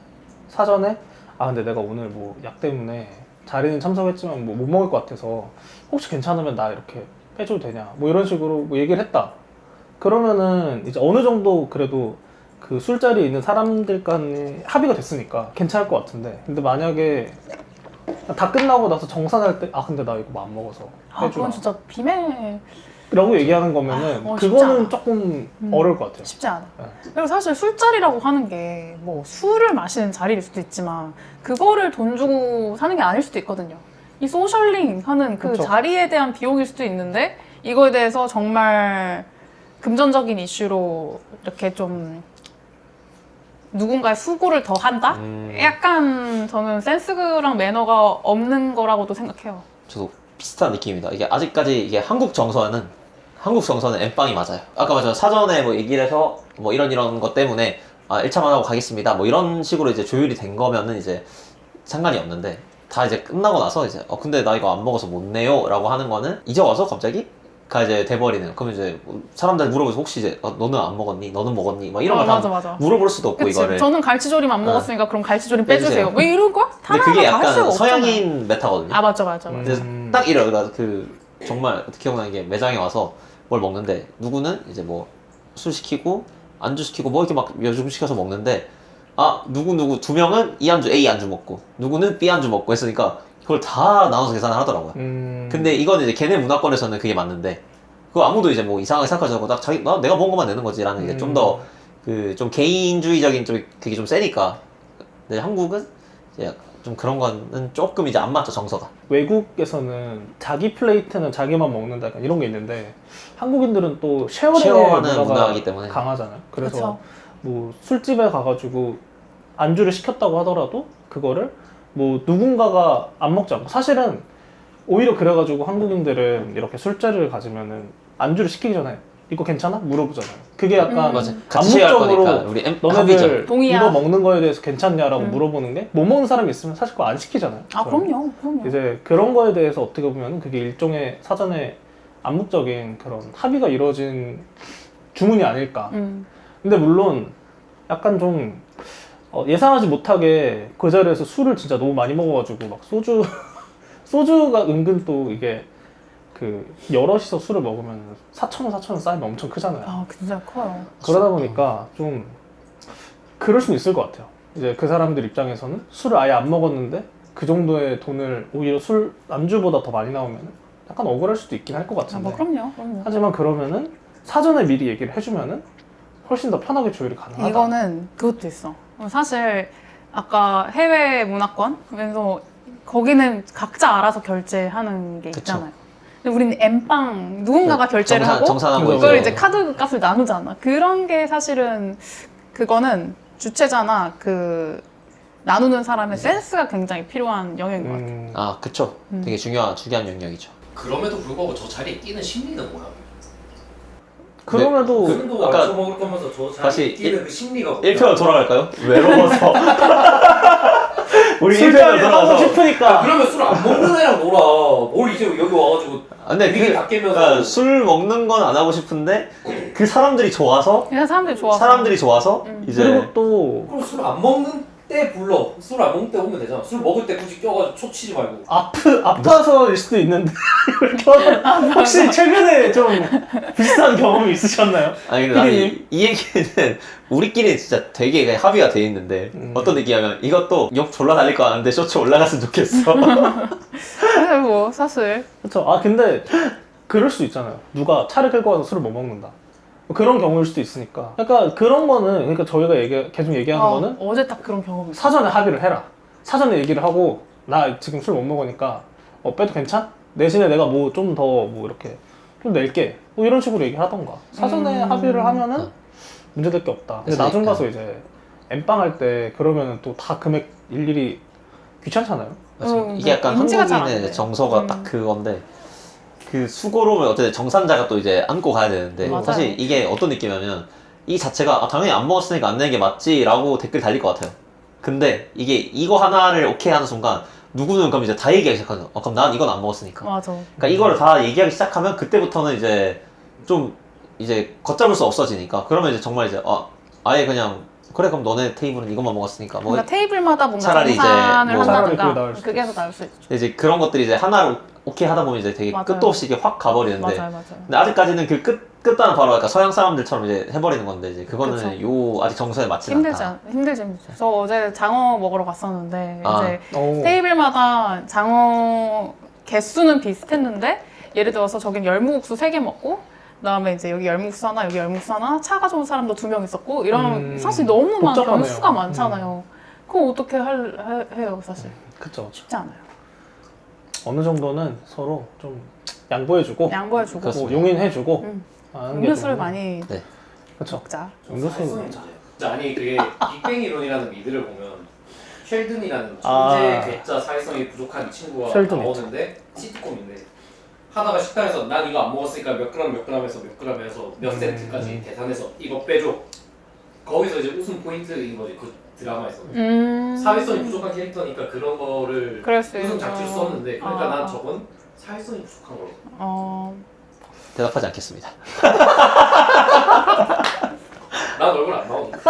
B: 사전에 근데 내가 오늘 뭐 약 때문에 자리는 참석했지만 뭐 못 먹을 것 같아서 혹시 괜찮으면 나 이렇게 빼줘도 되냐 뭐 이런 식으로 뭐 얘기를 했다. 그러면은 이제 어느 정도 그래도 그 술자리에 있는 사람들 간에 합의가 됐으니까 괜찮을 것 같은데, 근데 만약에 다 끝나고 나서 정산할 때 근데 나 이거 뭐 안 먹어서 빼주라
A: 그건 진짜 비매
B: 라고 얘기하는 거면은
A: 쉽지
B: 그거는
A: 않아.
B: 조금 어려울 것 같아요.
A: 쉽지 않아.
B: 네.
A: 그리고 사실 술자리라고 하는 게 뭐 술을 마시는 자리일 수도 있지만 그거를 돈 주고 사는 게 아닐 수도 있거든요. 이 소셜링 하는 그
B: 그쵸.
A: 자리에 대한 비용일 수도 있는데 이거에 대해서 정말 금전적인 이슈로 이렇게 좀 누군가의 수고를 더 한다? 약간 저는 센스랑 매너가 없는 거라고도 생각해요.
C: 저도 비슷한 느낌입니다. 이게 아직까지 이게 한국 정서는 엠빵이 맞아요. 아까 맞아요. 사전에 뭐 얘기를 해서 뭐 이런 것 때문에 1차만 하고 가겠습니다. 뭐 이런 식으로 이제 조율이 된 거면은 이제 상관이 없는데, 다 이제 끝나고 나서 이제 근데 나 이거 안 먹어서 못 내요 라고 하는 거는 이제 와서 갑자기 가 이제 돼버리는. 그러면 이제 사람들 물어보서 혹시 이제 너는 안 먹었니? 너는 먹었니? 막 이런 거 다
A: 맞아.
C: 물어볼 수도 없고
A: 그치?
C: 이거를.
A: 저는 갈치조림 안 먹었으니까 그럼 갈치조림 빼주세요.
C: 빼주세요.
A: 뭐 이런 거?
C: 근데
A: 하나하나
C: 그게
A: 다 할 수가
C: 약간
A: 없잖아요.
C: 서양인 메타거든요.
A: 맞아.
C: 그래서 딱 이래요. 나 정말 기억나는 게 매장에 와서 뭘 먹는데 누구는 이제 뭐 술 시키고 안주 시키고 뭐 이렇게 막 여중 시켜서 먹는데 누구 두 명은 이 안주 A 안주 먹고 누구는 B 안주 먹고 했으니까 그걸 다 나눠서 계산을 하더라고요. 근데 이건 이제 걔네 문화권에서는 그게 맞는데 그거 아무도 이제 뭐 이상하게 생각하지 않고 딱 내가 먹은 것만 내는 거지라는 게 좀 더 좀 개인주의적인 쪽 그게 좀 세니까. 근데 한국은 이제 좀 그런 거는 조금 이제 안 맞죠, 정서가.
B: 외국에서는 자기 플레이트는 자기만 먹는다 약간 이런 게 있는데 하국인들은 또 쉐어링의
C: 쉐어하는
B: 문화가
C: 문화이기 때문에.
B: 강하잖아요. 그래서
A: 그쵸.
B: 뭐 술집에 가가지고 안주를 시켰다고 하더라도 그거를 뭐 누군가가 안 먹지 않고, 사실은 오히려 그래가지고 한국인들은 이렇게 술자리를 가지면은 안주를 시키기 전에 이거 괜찮아? 물어보잖아요. 그게 약간
C: 맞아. 같이 쉐어할
B: 암묵적으로
C: 거니까 우리 합의죠.
B: 너네들
A: 동의야.
B: 이거 먹는 거에 대해서 괜찮냐라고 물어보는 게 못 먹는 사람이 있으면 사실 그거 안 시키잖아요.
A: 아
B: 저는.
A: 그럼요.
B: 이제 그런 거에 대해서 어떻게 보면 그게 일종의 사전에 암묵적인 그런 합의가 이루어진 주문이 아닐까. 근데 물론 약간 좀 예상하지 못하게 그 자리에서 술을 진짜 너무 많이 먹어가지고 막 소주가 은근 또 이게 그 여럿이서 술을 먹으면 4,000원 쌓이면 엄청 크잖아요.
A: 아 진짜 커요.
B: 그러다 보니까 좀 그럴 수는 있을 것 같아요. 이제 그 사람들 입장에서는 술을 아예 안 먹었는데 그 정도의 돈을 오히려 술 안주보다 더 많이 나오면 약간 억울할 수도 있긴 할 것
A: 아,
B: 같은데.
A: 뭐 그럼요.
B: 하지만 그러면은 사전에 미리 얘기를 해주면은 훨씬 더 편하게 조율이 가능하다.
A: 이거는 그것도 있어. 사실 아까 해외 문화권에서 거기는 각자 알아서 결제하는 게
C: 그쵸.
A: 있잖아요. 근데 우리는 엠빵 누군가가 결제를 하고
C: 정산하고
A: 그걸
C: 이제
A: 이제 카드 값을 나누잖아. 그런 게 사실은 그거는 주최자나 그 나누는 사람의 센스가 굉장히 필요한 영역인 것 같아요.
C: 아 그쵸. 되게 중요한 영역이죠.
D: 그럼에도 불구하고 저 자리에 끼는 심리는 뭐야?
B: 그럼에도
D: 술도
C: 아까
D: 안 처먹을 거면서 저
C: 다시
D: 자리에 끼는 그 심리가 뭐야?
C: 1편으로 돌아갈까요? 외로워서. 우리 1편으로
B: 술자리 하고
C: 돌아가서.
B: 싶으니까.
D: 그러면 술 안 먹는 애랑 놀아. 뭘 이제 여기 와가지고
C: 근데
D: 분위기 다 깨면서
C: 그러니까 술 먹는 건 안 하고 싶은데 그 사람들이 좋아서
A: 그냥 사람들이 좋아서.
C: 이제
B: 그리고 또
D: 그럼 술 안 먹는 때 불러. 술 안 먹는 때 오면 되잖아. 술 먹을 때 굳이 껴가지고 초 치지 말고.
B: 아파서일 수도 있는데 이걸 혹시 최근에 좀 비슷한 경험이 있으셨나요?
C: 아니 근데 나는
B: 피디님?
C: 이 얘기는 우리끼리 진짜 되게 그냥 합의가 돼 있는데 어떤 느낌이냐면 이것도 욕 졸라 달릴 거 아는데 쇼츠 올라갔으면 좋겠어.
A: 근데 뭐 사실
B: 그렇죠. 아 근데 그럴 수 있잖아요. 누가 차를 끌고 와서 술을 못 먹는다. 그런 경우일 수도 있으니까. 그러니까 그런 거는 그러니까 저희가 계속 얘기하는 거는
A: 어제 딱 그런 경험이 있어.
B: 사전에 합의를 해라. 사전에 얘기를 하고 나 지금 술 못 먹으니까 빼도 괜찮? 대신에 내가 뭐 좀 더 뭐 이렇게 좀 낼게. 뭐 이런 식으로 얘기를 하던가. 사전에 합의를 하면은 문제될 게 없다. 근데 나중 가서 이제 엠빵 할 때 그러면은 또 다 금액 일일이 귀찮잖아요.
C: 맞아. 이게 약간
A: 인지가 잘안
C: 한국인의
A: 돼.
C: 정서가 딱 그건데 그 수고로움을 어쨌든 정산자가 또 이제 안고 가야 되는데
A: 맞아요.
C: 사실 이게 어떤 느낌이냐면 이 자체가 당연히 안 먹었으니까 안 내는 게 맞지 라고 댓글 달릴 것 같아요. 근데 이게 이거 하나를 오케이 하는 순간 누구는 그럼 이제 다 얘기하기 시작하죠. 그럼 난 이건 안 먹었으니까.
A: 맞아.
C: 그러니까 이거를 다 얘기하기 시작하면 그때부터는 이제 좀 이제 걷잡을 수 없어지니까 그러면 이제 정말 이제 아예 그냥 그래 그럼 너네 테이블은 이것만 먹었으니까 뭐
A: 그러니까 테이블마다 뭔가
C: 차라리 이제
A: 정산을
C: 뭐
B: 차라리 그게
A: 한다든가
B: 나을 수도
A: 그게 더 나을 수 있죠.
C: 이제 그런 것들이 이제 하나로 오케이 하다 보면 이제 되게
A: 맞아요.
C: 끝도 없이 이게 확 가버리는데
A: 맞아요.
C: 근데 아직까지는 그 끝단은 바로 약간 서양 사람들처럼 이제 해버리는 건데 이제 그거는
A: 그쵸.
C: 요 아직 정서에 맞지 않다.
A: 힘들지. 저 어제 장어 먹으러 갔었는데
C: 아.
A: 이제
B: 오.
A: 테이블마다 장어 개수는 비슷했는데 예를 들어서 저긴 열무국수 3개 먹고 그다음에 이제 여기 열무국수 하나 여기 열무국수 하나 차가 좋은 사람도 2명 있었고 이러면 사실 너무
B: 복잡하네요.
A: 변수가 많잖아요. 그거 어떻게 해요 사실.
B: 그쵸.
A: 쉽지 않아요.
B: 어느 정도는 서로 좀 양보해주고
A: 양보해주고
C: 그렇습니다.
B: 뭐 용인해주고
A: 음.
B: 하는 게
A: 음료수를
B: 좀-
A: 많이
C: 네.
B: 그쵸.
A: 먹자.
B: 음료수는 먹자.
D: 아니 그게 빅뱅 이론이라는 미드를 보면 쉘든이라는
B: 아.
D: 천재 괴짜 사회성이 부족한 이 친구가
B: 쉘든
D: 나오는데 시트콤인데 하다가 식당에서 난 이거 안 먹었으니까 몇 그램에서 몇 그램에서 몇 센트까지 계산해서 이거 빼줘. 거기서 이제 웃음 포인트인 거지 그 드라마에서. 사회성이 부족한 캐릭터니까 그런 거를
A: 그럴 수
D: 웃음
A: 있죠.
D: 장치로 썼는데 그러니까
A: 아.
D: 난 저건 사회성이 부족한 거라고.
C: 대답하지 않겠습니다.
D: 난 얼굴 안 나오니까.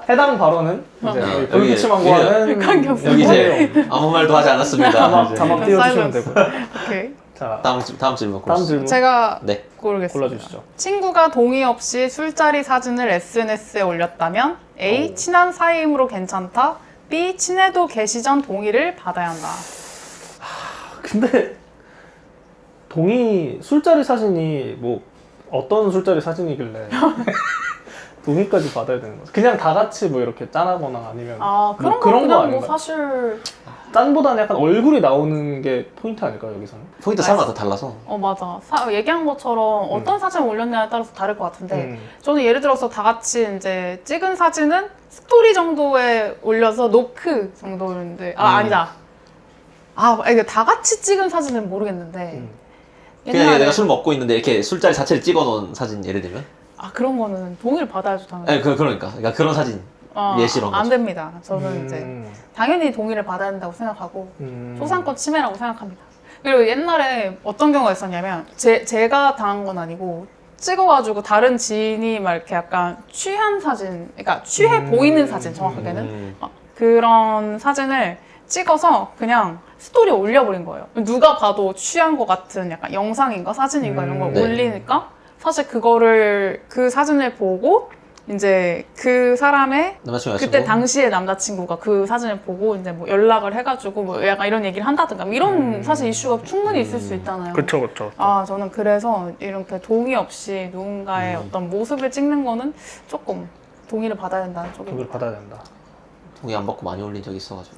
B: 해당 발언은 이제
C: 어.
B: 저희 불기침항고하는
A: 관계없어요.
C: 여기 이제 아무 말도 하지 않았습니다.
B: 자막 띄워주시면
A: 사일런스.
B: 되고요.
A: 오케이.
B: 자
C: 다음 질문
B: 다음
C: 고르시죠.
B: 질문
A: 제가
C: 네.
A: 고르겠습니다.
B: 골라주시죠.
A: 친구가 동의 없이 술자리 사진을 SNS에 올렸다면 A.
B: 오.
A: 친한 사이이므로 괜찮다. B. 친해도 개시 전 동의를 받아야 한다.
B: 근데 술자리 사진이 뭐 어떤 술자리 사진이길래 동의까지 받아야 되는 거죠? 그냥 다 같이 뭐 이렇게 짠하거나 아니면
A: 아 그런
B: 뭐
A: 거
B: 그런 거
A: 그냥 뭐
B: 아닌가요?
A: 사실
B: 짠보다는 약간 얼굴이 나오는 게 포인트 아닐까요 여기서는?
C: 포인트 사람마다 달라서
A: 맞아 얘기한 것처럼 어떤 사진을 올렸냐에 따라서 다를 것 같은데
B: 음.
A: 저는 예를 들어서 다 같이 이제 찍은 사진은 스토리 정도에 올려서 노크 정도인데 아니다. 이게 다 같이 찍은 사진은 모르겠는데
C: 그냥
A: 옛날에-
C: 내가 술 먹고 있는데 이렇게 술자리 자체를 찍어놓은 사진 예를 들면?
A: 아 그런 거는 동의를 받아야죠 당연히.
C: 네, 그러니까 그런 사진 예시로 한
A: 안
C: 거죠.
A: 됩니다. 저는 이제 당연히 동의를 받아야 된다고 생각하고 소상권 침해라고 생각합니다. 그리고 옛날에 어떤 경우가 있었냐면 제가 당한 건 아니고 찍어가지고 다른 지인이 막 이렇게 약간 취한 사진, 그러니까 취해 보이는 사진 정확하게는 그런 사진을 찍어서 그냥 스토리에 올려버린 거예요. 누가 봐도 취한 것 같은 약간 영상인가 사진인가 이런 걸
C: 네.
A: 올리니까 사실 그 사진을 보고 이제 그 사람의
C: 남자친구
A: 그때 당시에 남자친구가 그 사진을 보고 이제 뭐 연락을 해가지고 뭐 약간 이런 얘기를 한다든가 뭐 이런 사실 이슈가 충분히 있을 수 있잖아요.
B: 그쵸.
A: 저는 그래서 이렇게 동의 없이 누군가의 어떤 모습을 찍는 거는 조금 동의를 받아야 된다는 쪽이.
B: 동의를 받아야 된다.
C: 동의 안 받고 많이 올린 적이 있어가지고.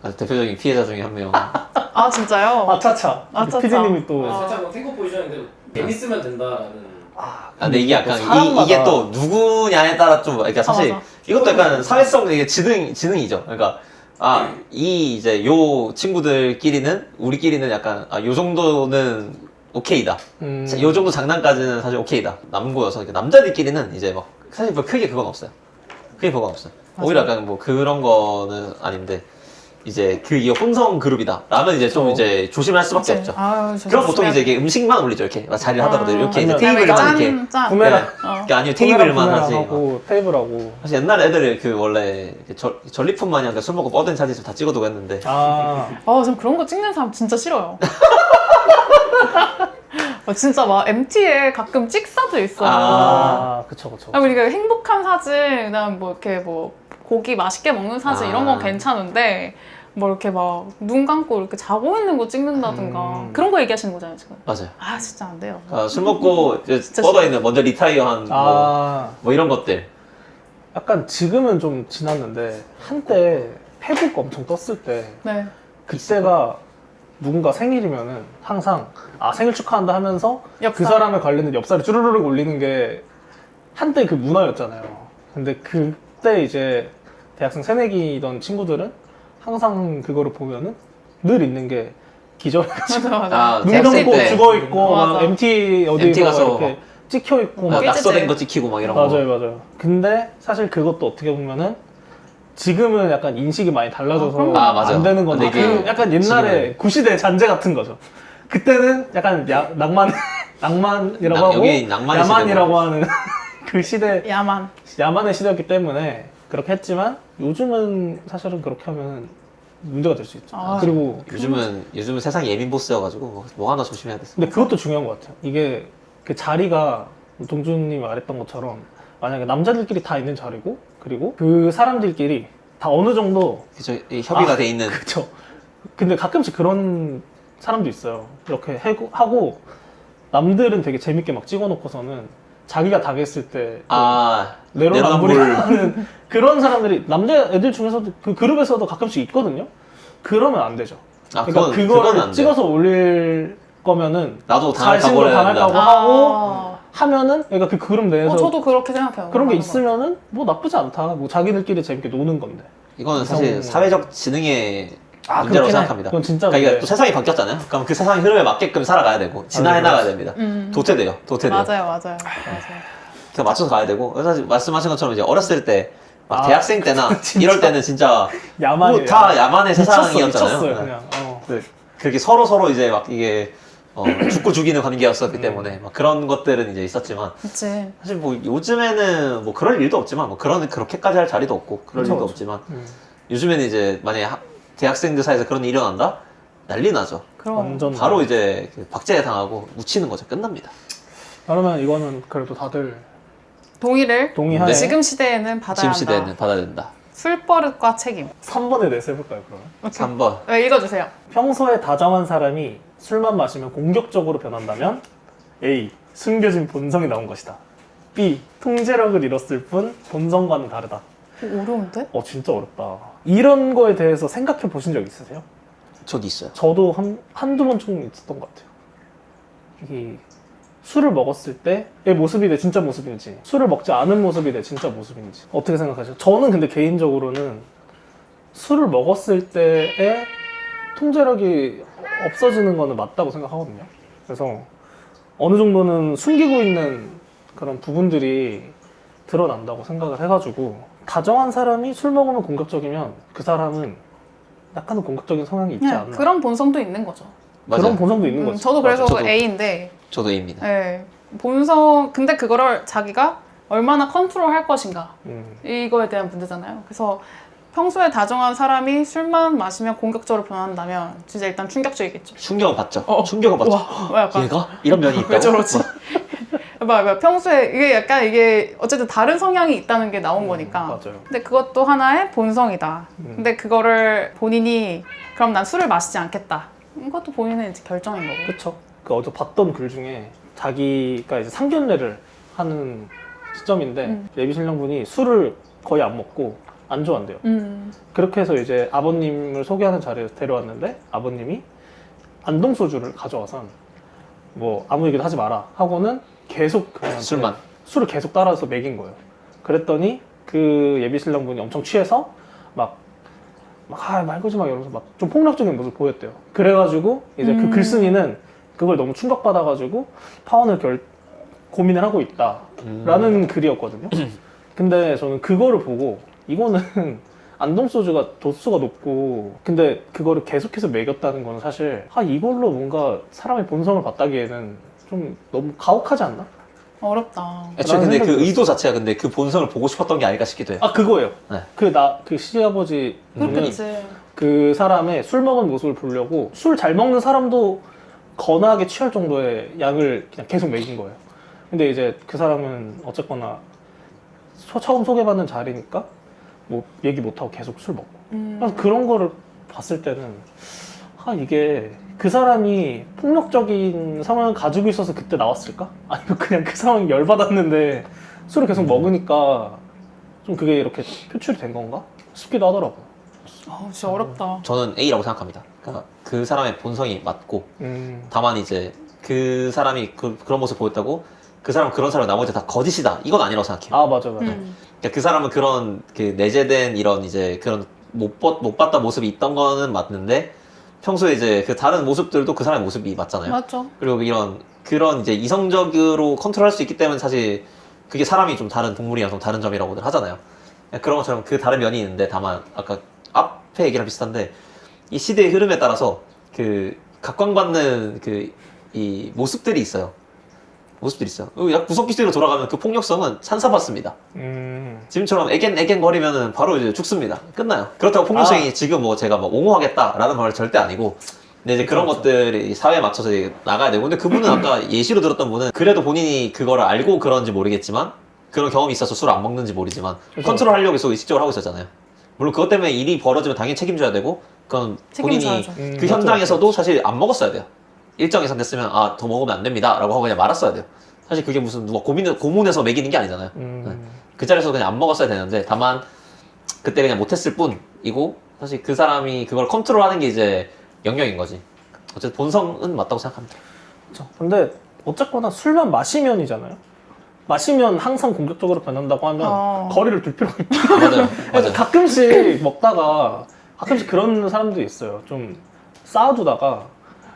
C: 아주 대표적인 피해자 중에 한 명.
A: 아 진짜요?
B: 아차차.
A: 아차차.
B: PD님이 또
D: 살짝 뭐 탱커 포지션인데 재밌으면 된다라는.
C: 근데 이게 약간
B: 사람마다-
C: 이게 또 누구냐에 따라 좀 그러니까 사실
A: 맞아.
C: 이것도 약간 사회성 이게 지능이죠. 그러니까 이 이제 요 친구들끼리는 우리끼리는 약간 요 정도는 오케이다. 요 정도 장난까지는 사실 오케이다. 남고여서 남자들끼리는 이제 막 사실 뭐 크게 그건 없어요. 크게 그건 없어요. 오히려 약간 뭐 그런 거는 아닌데 이제 이 혼성 그룹이다. 라면 이제 좀 이제 조심할 수밖에 없죠. 그럼 보통 이제 이게 음식만 올리죠. 이렇게 자리를 하더라도 이렇게 이제
B: 아니면
C: 테이블만 이렇게
A: 짠.
B: 구매랑
C: 그러니까 아니면 테이블만 하지.
B: 하고 테이블하고.
C: 사실 옛날 애들이 그 원래 전리품 마냥 술 먹고 뻗은 사진 다 찍어두고 했는데
A: 전 그런 거 찍는 사람 진짜 싫어요. 진짜 막 MT에 가끔 찍사도 있어요.
B: 그쵸.
A: 우리가 행복한 사진, 그다음 뭐 이렇게 뭐 고기 맛있게 먹는 사진 이런 건 괜찮은데 뭐 이렇게 막 눈 감고 이렇게 자고 있는 거 찍는다든가 그런 거 얘기하시는 거잖아요 지금.
C: 맞아요.
A: 진짜 안 돼요.
C: 술 먹고 이제
A: 진짜
C: 뻗어 있는 먼저 리타이어한 뭐 이런 것들.
B: 약간 지금은 좀 지났는데 한때 페북 엄청 떴을 때
A: 네.
B: 그때가 누군가 생일이면은 항상 생일 축하한다 하면서
A: 엽사.
B: 그 사람에 관련된 엽사를 쭈르르륵 올리는 게 한때 그 문화였잖아요. 근데 그때 이제 대학생 새내기던 친구들은 항상 그거를 보면은 늘 있는 게 기절해가지고
A: 맞아.
B: 눈
C: 대학생
B: 감고
C: 때.
B: 죽어 있고 막
A: 맞아.
B: MT 어디
C: MT 가서
B: 이렇게 찍혀 있고 막
C: 낙서된 거 찍히고 막 이런 거.
B: 맞아요. 근데 사실 그것도 어떻게 보면은 지금은 약간 인식이 많이 달라져서
A: 그럼요.
C: 맞아요.
B: 안 되는 건데
C: 근데 이게
B: 그 약간 옛날에 구시대 잔재 같은 거죠. 그때는 약간 낭만이라고 하고
C: 여기 낭만의
B: 야만이라고 하는 그 시대
A: 야만의
B: 시대였기 때문에 그렇게 했지만 요즘은 사실은 그렇게 하면 문제가 될 수 있죠. 그리고
C: 요즘은 세상이 예민 보스여가지고 뭐 하나 조심해야 돼.
B: 근데 그것도 중요한 것 같아요. 이게 그 자리가 동준님이 말했던 것처럼 만약에 남자들끼리 다 있는 자리고 그리고 그 사람들끼리 다 어느 정도
C: 그죠? 협의가 돼 있는.
B: 그쵸. 근데 가끔씩 그런 사람도 있어요. 이렇게 하고 남들은 되게 재밌게 막 찍어놓고서는 자기가 당했을 때 내로남불하는 그런 사람들이 남자 애들 중에서도 그 그룹에서도 가끔씩 있거든요. 그러면 안 되죠. 그러니까
C: 그건
B: 그걸
C: 안 돼.
B: 찍어서 올릴 거면은
C: 나도 당할까
B: 자신도
C: 버려야
B: 당할까고
C: 된다.
B: 하고 하면은 그러니까 그 그룹 내에서
A: 저도 그렇게 생각해요.
B: 그런 게
A: 맞는 것
B: 있으면은 뭐 나쁘지 않다. 뭐 자기들끼리 재밌게 노는 건데.
C: 이거는 사실 사회적 지능의 문제라고
B: 그렇긴 해.
C: 생각합니다.
B: 그건 진짜
C: 그러니까 이게
B: 근데-
C: 또 세상이 바뀌었잖아요. 그럼 그 세상의 흐름에 맞게끔 살아가야 되고 진화해 나가야 됩니다. 도태돼요.
A: 맞아요.
C: 그래서 맞춰서 가야 되고 사실 말씀하신 것처럼 이제 어렸을 때 막
B: 아,
C: 대학생 때나
B: 진짜.
C: 이럴 때는 진짜
B: 야만이에요.
C: 뭐 다 야만의 세상이었잖아요.
B: 미쳤어요,
C: 네.
B: 그냥.
C: 그렇게 서로 이제 막 이게 죽고 죽이는 관계였었기 때문에 막 그런 것들은 이제 있었지만
A: 그치.
C: 사실 뭐 요즘에는 뭐 그럴 일도 없지만 뭐 그렇게까지 할 자리도 없고 그럴
B: 그쵸,
C: 일도
B: 그쵸.
C: 없지만 요즘에는 이제 만약에 대학생들 사이에서 그런 일이 일어난다? 난리 나죠.
A: 그럼.
B: 완전
C: 바로 이제 박제 당하고 묻히는 거죠. 끝납니다.
B: 그러면 이거는 그래도 다들
A: 동의를
B: 동의하에
C: 네.
A: 지금 시대에는 받아야
C: 지금
A: 한다.
C: 시대에는 받아야 된다.
A: 술버릇과 책임.
B: 3번에 대해서 해볼까요, 그러면?
C: 3번.
A: 네, 읽어주세요.
B: 평소에 다정한 사람이 술만 마시면 공격적으로 변한다면 A. 숨겨진 본성이 나온 것이다. B. 통제력을 잃었을 뿐 본성과는 다르다.
A: 어려운데?
B: 진짜 어렵다. 이런 거에 대해서 생각해 보신 적 있으세요?
C: 저도 있어요.
B: 저도 한두 번 정도 있었던 것 같아요. 이게 술을 먹었을 때의 모습이 내 진짜 모습인지 술을 먹지 않은 모습이 내 진짜 모습인지 어떻게 생각하세요? 저는 근데 개인적으로는 술을 먹었을 때의 통제력이 없어지는 거는 맞다고 생각하거든요. 그래서 어느 정도는 숨기고 있는 그런 부분들이 드러난다고 생각을 해가지고 다정한 사람이 술 먹으면 공격적이면 그 사람은 약간은 공격적인 성향이 있지 않나.
A: 그런 본성도 있는 거죠.
B: 그런
C: 맞아요.
B: 본성도 있는 거죠.
A: 저도 그래서
C: 저도.
A: A인데
C: 저도 A입니다.
A: 네, 본성 근데 그거를 자기가 얼마나 컨트롤할 것인가 이거에 대한 문제잖아요. 그래서 평소에 다정한 사람이 술만 마시면 공격적으로 변한다면 진짜 일단 충격적이겠죠.
C: 충격은 받죠. 충격은 받죠.
A: 와, 약간
C: 얘가 이런 면이 있다고.
A: 왜 저러지? 막 평소에 이게 약간 이게 어쨌든 다른 성향이 있다는 게 나온 거니까.
B: 맞아요.
A: 근데 그것도 하나의 본성이다. 근데 그거를 본인이 그럼 난 술을 마시지 않겠다. 이것도 본인의 이제 결정인 거고.
B: 그쵸. 그 어제 봤던 글 중에 자기가 이제 상견례를 하는 시점인데 예비 신랑분이 술을 거의 안 먹고 안 좋아한대요. 그렇게 해서 이제 아버님을 소개하는 자리에서 데려왔는데 아버님이 안동 소주를 가져와서 뭐 아무 얘기도 하지 마라 하고는 계속 그한테
C: 술만.
B: 술을 계속 따라서 먹인 거예요. 그랬더니 그 예비 신랑분이 엄청 취해서 말 걸지 마 이러면서 막 좀 폭력적인 모습을 보였대요. 그래가지고 이제 그 글쓴이는 그걸 너무 충격받아가지고 파혼을 고민을 하고 있다라는 글이었거든요. 근데 저는 그거를 보고 이거는 안동 소주가 도수가 높고 근데 그거를 계속해서 먹였다는 건 사실 이걸로 뭔가 사람의 본성을 봤다기에는 좀 너무 가혹하지 않나?
A: 어렵다.
C: 애초에
B: 라는
C: 근데 그
B: 생각이
C: 의도 자체가 근데 그 본성을 보고 싶었던 게 아닐까 싶기도 해요.
B: 그거예요.
C: 네.
B: 그 시아버지 분은
A: 그렇지.
B: 그 사람의 술 먹은 모습을 보려고 술 잘 먹는 사람도 거나하게 취할 정도의 양을 그냥 계속 먹인 거예요. 근데 이제 그 사람은 어쨌거나 처음 소개받는 자리니까 뭐 얘기 못하고 계속 술 먹고 그래서 그런 거를 봤을 때는 이게 그 사람이 폭력적인 상황을 가지고 있어서 그때 나왔을까? 아니면 그냥 그 상황이 열받았는데 술을 계속 먹으니까 좀 그게 이렇게 표출이 된 건가? 싶기도 하더라고요.
A: 진짜 어렵다.
C: 저는 A라고 생각합니다. 그러니까 그 사람의 본성이 맞고
B: 음.
C: 다만 이제 그 사람이 그런 모습 보였다고 그 사람은 그런 사람이 나머지 다 거짓이다 이건 아니라고 생각해요.
B: 맞아.
C: 그러니까 그 사람은 그런 그 내재된 이런 이제 그런 못 봤던 모습이 있던 거는 맞는데 평소에 이제 그 다른 모습들도 그 사람의 모습이 맞잖아요.
A: 맞죠.
C: 그리고 그런 이제 이성적으로 컨트롤할 수 있기 때문에 사실 그게 사람이 좀 다른 동물이랑 좀 다른 점이라고들 하잖아요. 그런 것처럼 그 다른 면이 있는데 다만 아까 앞에 얘기랑 비슷한데 이 시대의 흐름에 따라서 그 각광받는 이 모습들이 있어요. 약 구석기 시대로 돌아가면 그 폭력성은 찬사받습니다. 지금처럼 애겐거리면은 바로 이제 죽습니다. 끝나요. 그렇다고 폭력성이 지금 뭐 제가 뭐 옹호하겠다라는 말은 절대 아니고 근데 이제 그런 것들이 사회에 맞춰서 이제 나가야 되고 근데 그분은 아까 예시로 들었던 분은 그래도 본인이 그거를 알고 그런지 모르겠지만 그런 경험이 있어서 술을 안 먹는지 모르지만 컨트롤 하려고 해서 의식적으로 하고 있었잖아요. 물론 그것 때문에 일이 벌어지면 당연히 책임져야 되고 그건 본인이
A: 책임져야죠.
C: 그 현장에서도 사실 안 먹었어야 돼요. 일정 이상 됐으면 더 먹으면 안 됩니다 라고 하고 그냥 말았어야 돼요. 사실 그게 무슨 누가 고문해서 먹이는 게 아니잖아요. 네. 그 자리에서 그냥 안 먹었어야 되는데 다만 그때 그냥 못했을 뿐이고 사실 그 사람이 그걸 컨트롤하는 게 이제 영역인 거지. 어쨌든 본성은 맞다고 생각합니다.
B: 그렇죠. 근데 어쨌거나 술만 마시면이잖아요. 마시면 항상 공격적으로 변한다고 하면 거리를 둘 필요가 있죠.
C: 맞아요.
B: 가끔씩 먹다가 가끔씩 그런 사람도 있어요. 좀 쌓아두다가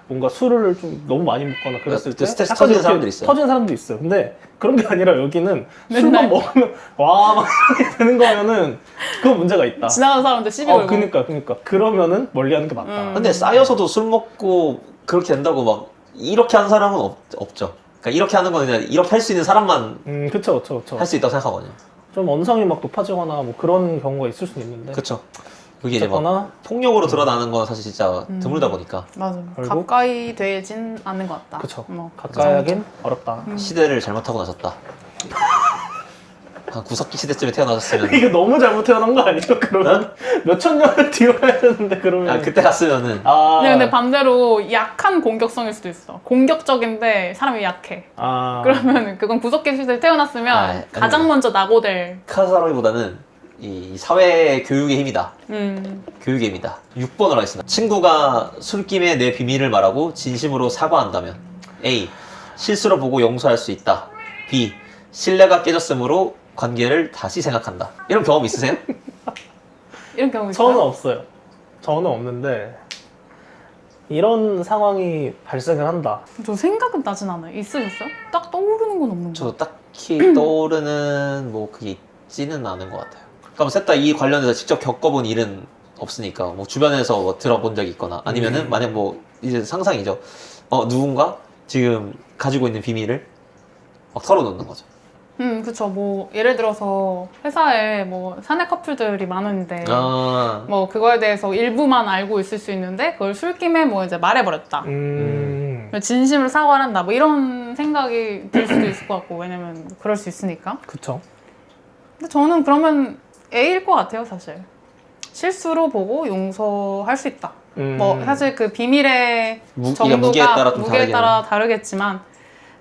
B: 뭔가 술을 좀 너무 많이 먹거나 그랬을 때
C: 스트레스
B: 약간
C: 터지는
B: 이렇게
C: 사람들이 있어요.
B: 터지는 사람도 있어요. 근데 그런 게 아니라 여기는 술만 먹으면 막 이렇게 되는 거면은 그건 문제가 있다.
A: 지나가는 사람들 시비 걸고.
B: 그러니까 그러면은 멀리하는 게 맞다.
C: 근데 쌓여서도 술 먹고 그렇게 된다고 막 이렇게 하는 사람은 없죠. 그러니까 이렇게 하는 건 그냥 이렇게 할 수 있는 사람만
B: 그쵸.
C: 할 수 있다고 생각하거든요.
B: 좀 언성이 막 높아지거나 뭐 그런 경우가 있을 수는 있는데.
C: 그렇죠. 그게 이제 막
B: 어쨌거나
C: 폭력으로 드러나는 건 사실 진짜 드물다 보니까
A: 맞아.
B: 결국?
A: 가까이 되진 않는 것 같다.
B: 그쵸.
A: 뭐.
B: 가까이 하긴 어렵다.
C: 시대를 잘못하고 나섰다. 한 구석기 시대쯤에 태어나셨으면
B: 이게 너무 잘못 태어난 거 아니에요? 그러면 몇천 년을 뒤로 가야 되는데 그러면
C: 그때 갔으면은
A: 근데 반대로 약한 공격성일 수도 있어. 공격적인데 사람이 약해. 그러면 그건 구석기 시대에 태어났으면 가장 먼저 낙오될.
C: 카사로이보다는 이 사회 교육의 힘이다. 교육의 힘이다. 6번을 하겠습니다. 친구가 술김에 내 비밀을 말하고 진심으로 사과한다면 A. 실수로 보고 용서할 수 있다. B. 신뢰가 깨졌으므로 관계를 다시 생각한다. 이런 경험 있으세요?
A: 이런 경우 있어요?
B: 저는 없어요. 저는 없는데 이런 상황이 발생을 한다.
A: 저 생각은 나진 않아요. 있으셨어요? 딱 떠오르는 건 없는 거.
C: 저도 딱히 떠오르는 뭐 그게 있지는 않은 것 같아요. 그럼 셋 다 이 관련해서 직접 겪어본 일은 없으니까 뭐 주변에서 뭐 들어본 적이 있거나 아니면은 만약 뭐 이제 상상이죠. 누군가 지금 가지고 있는 비밀을 막 털어놓는 거죠.
A: 그쵸. 뭐 예를 들어서 회사에 뭐 사내 커플들이 많은데
C: 아,
A: 뭐 그거에 대해서 일부만 알고 있을 수 있는데 그걸 술김에 뭐 이제 말해버렸다. 진심으로 사과를 한다. 뭐 이런 생각이 들 수도 있을 것 같고 왜냐면 그럴 수 있으니까.
B: 그쵸.
A: 근데 저는 그러면 A일 것 같아요, 사실. 실수로 보고 용서할 수 있다. 뭐 사실 그 비밀의 정도가
C: 무게에
A: 따라 다르겠지만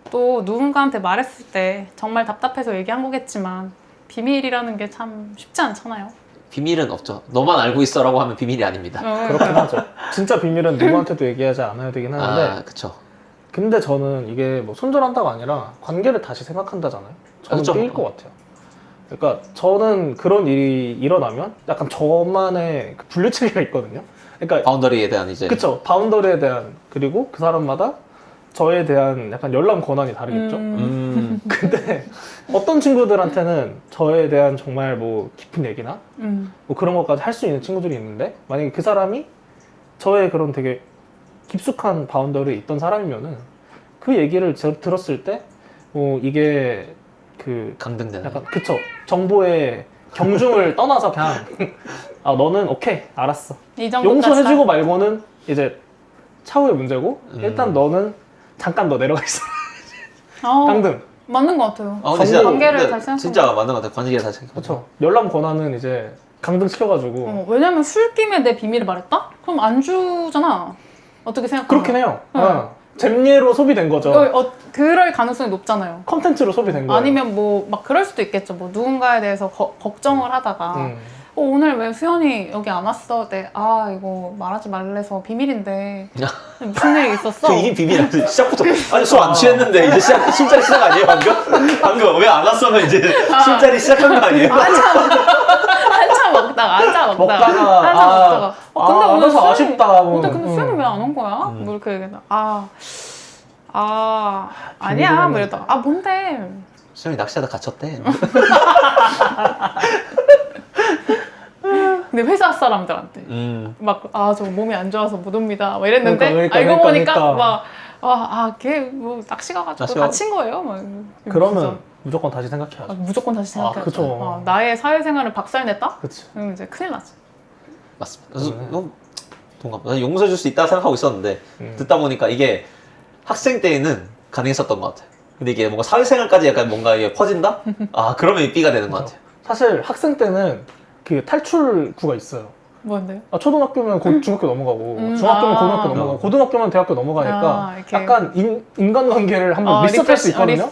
A: 또 누군가한테 말했을 때 정말 답답해서 얘기한 거겠지만 비밀이라는 게 참 쉽지 않잖아요.
C: 비밀은 없죠. 너만 알고 있어라고 하면 비밀이 아닙니다.
B: 그렇긴 하죠. 진짜 비밀은 누구한테도 얘기하지 않아야 되긴 하는데
C: 아, 그쵸.
B: 근데 저는 이게 뭐 손절한다가 아니라 관계를 다시 생각한다잖아요. 저는
C: 그쵸.
B: B일 것 같아요. 그러니까 저는 그런 일이 일어나면 약간 저만의 그 분류체계가 있거든요. 그러니까
C: 바운더리에 대한 이제
B: 그쵸. 바운더리에 대한 그리고 그 사람마다 저에 대한 약간 열람 권한이 다르겠죠. 근데 어떤 친구들한테는 저에 대한 정말 뭐 깊은 얘기나 뭐 그런 것까지 할 수 있는 친구들이 있는데 만약에 그 사람이 저의 그런 되게 깊숙한 바운더리에 있던 사람이면은 그 얘기를 제가 들었을 때 이게 그
C: 강등되는.
B: 약간 그쵸. 정보의 경중을 떠나서 그냥 너는 오케이 알았어
A: 이 정도까지
B: 용서해주고 말고는 이제 차후의 문제고 일단 너는 잠깐 너 내려가 있어. 강등.
A: 맞는 것 같아요.
C: 진짜,
A: 관계를
C: 근데
A: 다시 생각하면
C: 진짜 맞는 것 같아요. 관계를 다시 생각하면.
B: 그렇죠. 열람 권한은 이제 강등 시켜가지고
A: 왜냐면 술김에 내 비밀을 말했다? 그럼 안 주잖아. 어떻게 생각하면?
B: 그렇긴 해요.
A: 응.
B: 잼예로 소비된 거죠.
A: 그럴 가능성이 높잖아요.
B: 컨텐츠로 소비된 거예요.
A: 아니면 뭐 막 그럴 수도 있겠죠. 뭐 누군가에 대해서 걱정을 하다가 오늘 왜 수현이 여기 안 왔어? 네, 이거 말하지 말래서 비밀인데 무슨 일이 있었어?
C: 이게 비밀 아니지. 시작부터 아니 술 안 취했는데 이제 술자리 시작 아니에요 방금 왜 안 왔으면 이제 술자리 시작한 거 아니에요?
A: 한참 먹다가
B: 먹다가
A: 근데 오늘
B: 그래서 아쉽다.
A: 근데 수현이 왜 안 온 거야? 뭐 이렇게 얘기했다. 아니야. 뭐 이랬다가 뭔데?
C: 수영이 낚시하다 갇혔대.
A: 근데 회사 사람들한테 막 저 몸이 안 좋아서 못 옵니다. 막 이랬는데
B: 그러니까,
A: 알고 보니까
B: 그러니까.
A: 걔 뭐 낚시 가가지고
C: 낚시
A: 갇힌 거예요. 막
B: 그러면 무조건 다시 생각해야죠.
A: 무조건 다시 생각해야죠.
B: 그쵸.
A: 나의 사회생활을 박살냈다?
B: 그치.
A: 그럼 이제 큰일 나지.
C: 맞습니다. 그래서 동감. 나는 용서해 줄 수 있다 생각하고 있었는데 듣다 보니까 이게 학생 때에는 가능했었던 것 같아요. 근데 이게 뭔가 사회생활까지 약간 뭔가 이게 퍼진다? 그러면 이 B가 되는 것 같아요.
B: 사실 학생 때는 그 탈출구가 있어요.
A: 뭔데요?
B: 초등학교면 곧 중학교 넘어가고 중학교면 고등학교 넘어가고 고등학교면 대학교 넘어가니까
A: 이렇게.
B: 약간 인간관계를 한번 리셋할 수 있거든요.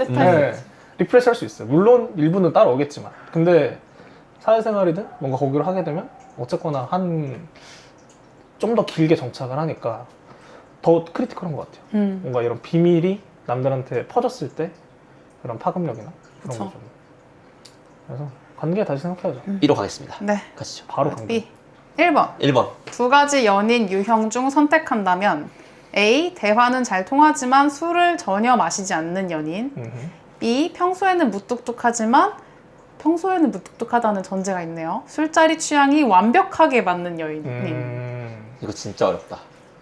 B: 리프레시 할 수 있어요. 물론 일부는 따라오겠지만 근데 사회생활이든 뭔가 거기를 하게 되면 어쨌거나 좀 더 길게 정착을 하니까 더 크리티컬한 것 같아요. 뭔가 이런 비밀이 남들한테 퍼졌을 때 그런 파급력이나 그런
A: 그쵸.
B: 거죠. 그래서 관계 다시 생각해야죠.
C: B로 가겠습니다.
A: 네.
C: 가시죠.
B: 바로 관계.
A: B. 1번.
C: 1번.
A: 두 가지 연인 유형 중 선택한다면 A. 대화는 잘 통하지만 술을 전혀 마시지 않는 연인. B. 평소에는 무뚝뚝하다는 전제가 있네요. 술자리 취향이 완벽하게 맞는 여인.
C: 이거 진짜 어렵다.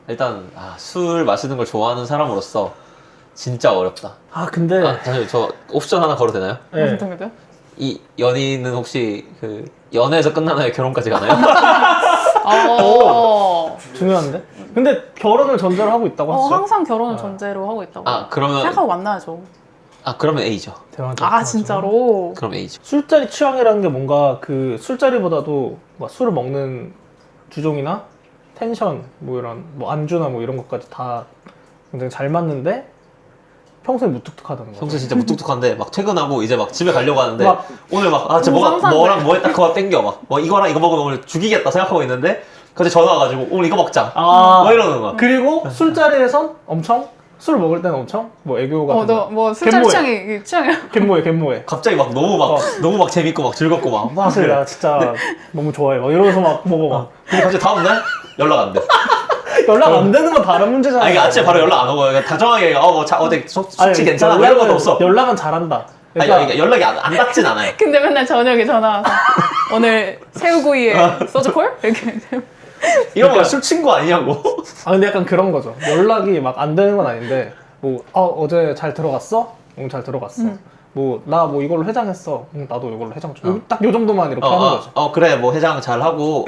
C: 일단 술 마시는 걸 좋아하는 사람으로서 진짜 어렵다.
B: 근데
C: 잠시만요. 저 옵션 하나 걸어도 되나요?
B: 네.
A: 어떤 거죠?
C: 이 연인은 혹시 그 연애에서 끝나나요? 결혼까지 가나요?
B: 중요한데? 근데 결혼을 전제로 하고 있다고 하시죠?
A: 항상 결혼을 전제로 하고 있다고.
C: 그러면
A: 생각하고 만나야죠.
C: 그러면 A죠.
A: 진짜로?
C: 그럼 A죠.
B: 술자리 취향이라는 게 뭔가 그 술자리보다도 막 술을 먹는 주종이나 텐션 뭐 이런 뭐 안주나 뭐 이런 것까지 다 굉장히 잘 맞는데 평소에 무뚝뚝하다는 거죠.
C: 평소에 진짜 무뚝뚝한데 막 퇴근하고 이제 막 집에 가려고 하는데
B: 막
C: 오늘 막 뭐랑 뭐 했다 그거 땡겨 막 이거랑 이거 먹으면 오늘 죽이겠다 생각하고 있는데 근데 전화 와가지고 오늘 이거 먹자 뭐 이러는 거야.
B: 그리고 술자리에선 엄청 술 먹을 때는 엄청 뭐 애교 같은
A: 너 뭐 술자리 취향이야?
B: 갯모에
C: 갑자기 막 너무 막 재밌고 막 즐겁고 막
B: 사실 나 진짜 너무 좋아해 막 이러면서 막 먹어 막
C: 근데 갑자기 다음날 연락 안 돼.
B: 연락 안 되는 건 다른 문제잖아.
C: 아니 아침에 바로 연락 안 오고 그냥 다정하게 어디 숙취
B: 아니,
C: 괜찮아 이런 것도 없어.
B: 연락은 잘한다.
C: 아니, 그러니까 연락이 안 닿진 않아요.
A: 근데 맨날 저녁에 전화 와서 오늘 새우구이에 소주콜? 이렇게.
C: 이런 거 술 친구 아니냐고.
B: 아 근데 약간 그런 거죠. 연락이 막 안 되는 건 아닌데 뭐 어제 잘 들어갔어? 응, 잘 들어갔어. 뭐 나 뭐 이걸로 해장했어. 응, 나도 이걸로 해장 좀. 딱 요 정도만 이렇게 하는 거죠.
C: 그래 뭐 해장 잘 하고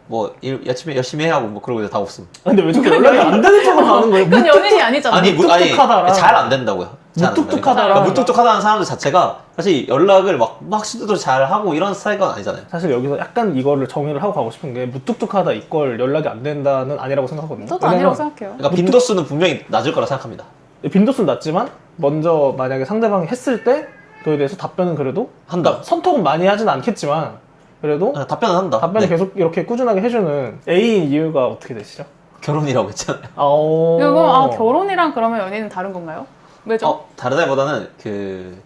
C: 뭐 일 열심히 해 하고 뭐 그러고 이제 다 없음.
B: 근데 왜 자꾸 연락이 안 되는 쪽으로 가는 거예요?
A: 그건 연인이 아니잖아.
C: 아니
B: 무뚝뚝하다라.
C: 잘 안 된다고요. 잘안 된다.
B: 무뚝뚝하다라.
C: 그러니까 무뚝뚝하다는 사람들 자체가 사실 연락을 막 시도도 잘 하고 이런 스타일은 아니잖아요.
B: 사실 여기서 약간 이거를 정의를 하고 가고 싶은 게 무뚝뚝하다 이걸 연락이 안 된다는 아니라고 생각하거든요.
A: 저도 아니라고 생각해요.
C: 그러니까 빈도수는 분명히 낮을 거라 생각합니다.
B: 빈도수는 낮지만 먼저 만약에 상대방이 했을 때 그에 대해서 답변은 그래도
C: 한다.
B: 그러니까 선톡은 많이 하진 않겠지만 그래도
C: 답변은 한다.
B: 답변을
C: 네.
B: 계속 이렇게 꾸준하게 해주는 A인 이유가 어떻게 되시죠?
C: 결혼이라고 했잖아요.
A: 이거 결혼이랑 그러면 연인은 다른 건가요? 왜죠?
C: 다르다기보다는 그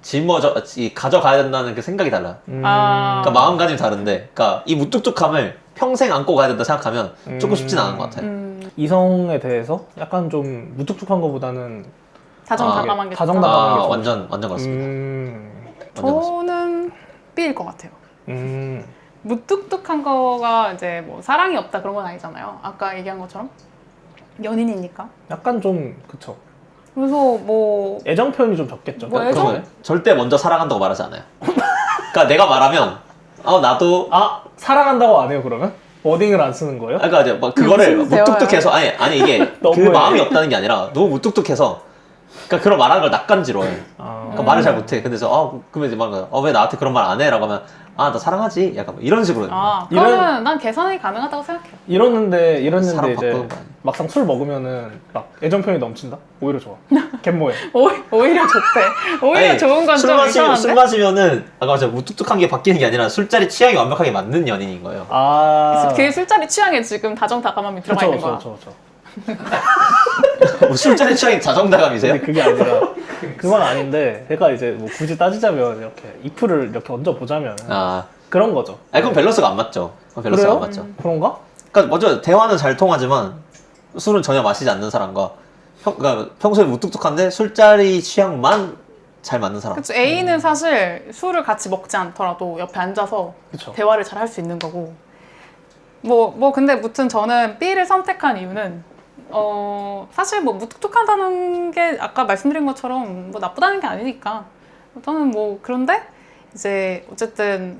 C: 가져가야 된다는 그 생각이 달라요.
A: 아.
C: 그러니까 마음가짐이 다른데, 그러니까 이 무뚝뚝함을 평생 안고 가야 된다 생각하면 조금 쉽진 않은 것 같아요.
B: 이성에 대해서 약간 좀 무뚝뚝한 것보다는
A: 다정다감한 게
B: 다정다감한
A: 좋다.
B: 게
C: 완전 그렇습니다. 완전 그렇습니다.
A: 저는 B일 것 같아요.
B: 음.
A: 무뚝뚝한 거가 이제 뭐 사랑이 없다 그런 건 아니잖아요. 아까 얘기한 것처럼 연인이니까.
B: 약간 좀 그쵸.
A: 그래서 뭐
B: 애정 표현이 좀 적겠죠.
A: 뭐
C: 그런
A: 애정?
C: 거예요. 절대 먼저 사랑한다고 말하지 않아요. 그러니까 내가 말하면 나도
B: 사랑한다고 안 해요 그러면? 워딩을 안 쓰는 거예요?
C: 그러니까 이제 막 그거를
A: 무슨
C: 무뚝뚝해서 아니 이게 그
B: 너무해.
C: 마음이 없다는 게 아니라 너무 무뚝뚝해서 그러니까 그런 말하는 걸 낯간지러워해. 그러니까 말을 잘 못해. 근데 그러면 이제 막 왜 나한테 그런 말 안 해라고 하면 나 사랑하지. 약간 뭐 이런 식으로.
A: 그러면 난 개선이 가능하다고 생각해요.
B: 이러는데
C: 사람
B: 이제
C: 바꾸는 거 아니야.
B: 막상 술 먹으면은 막 애정 표현이 넘친다? 오히려 좋아. 갯모에.
A: 오히려 좋대. 오히려
C: 아니,
A: 좋은 건 좀 이상한데?
C: 술 마시면은 아까 제가 무뚝뚝한 게 바뀌는 게 아니라 술자리 취향이 완벽하게 맞는 연인인 거예요.
A: 그 술자리 취향에 지금 다정다감함이 들어가 있는 거야.
B: 그쵸.
C: 뭐 술자리 취향이 자정다감이세요?
B: 근데 그게 아니라 그건 아닌데 제가 이제 뭐 굳이 따지자면 이렇게 이프를 이렇게 얹어 보자면 그런 거죠.
C: 그럼 밸런스가 안 맞죠. 밸런스가
B: 그래요?
C: 안 맞죠.
B: 그런가?
C: 그러니까 먼저 대화는 잘 통하지만 술은 전혀 마시지 않는 사람과 그러니까 평소에 무뚝뚝한데 술자리 취향만 잘 맞는 사람.
A: 그쵸. A는 사실 술을 같이 먹지 않더라도 옆에 앉아서
B: 그쵸.
A: 대화를 잘 할 수 있는 거고. 근데 무튼 저는 B를 선택한 이유는 사실 뭐 무뚝뚝하다는 게 아까 말씀드린 것처럼 뭐 나쁘다는 게 아니니까 저는 뭐 그런데 이제 어쨌든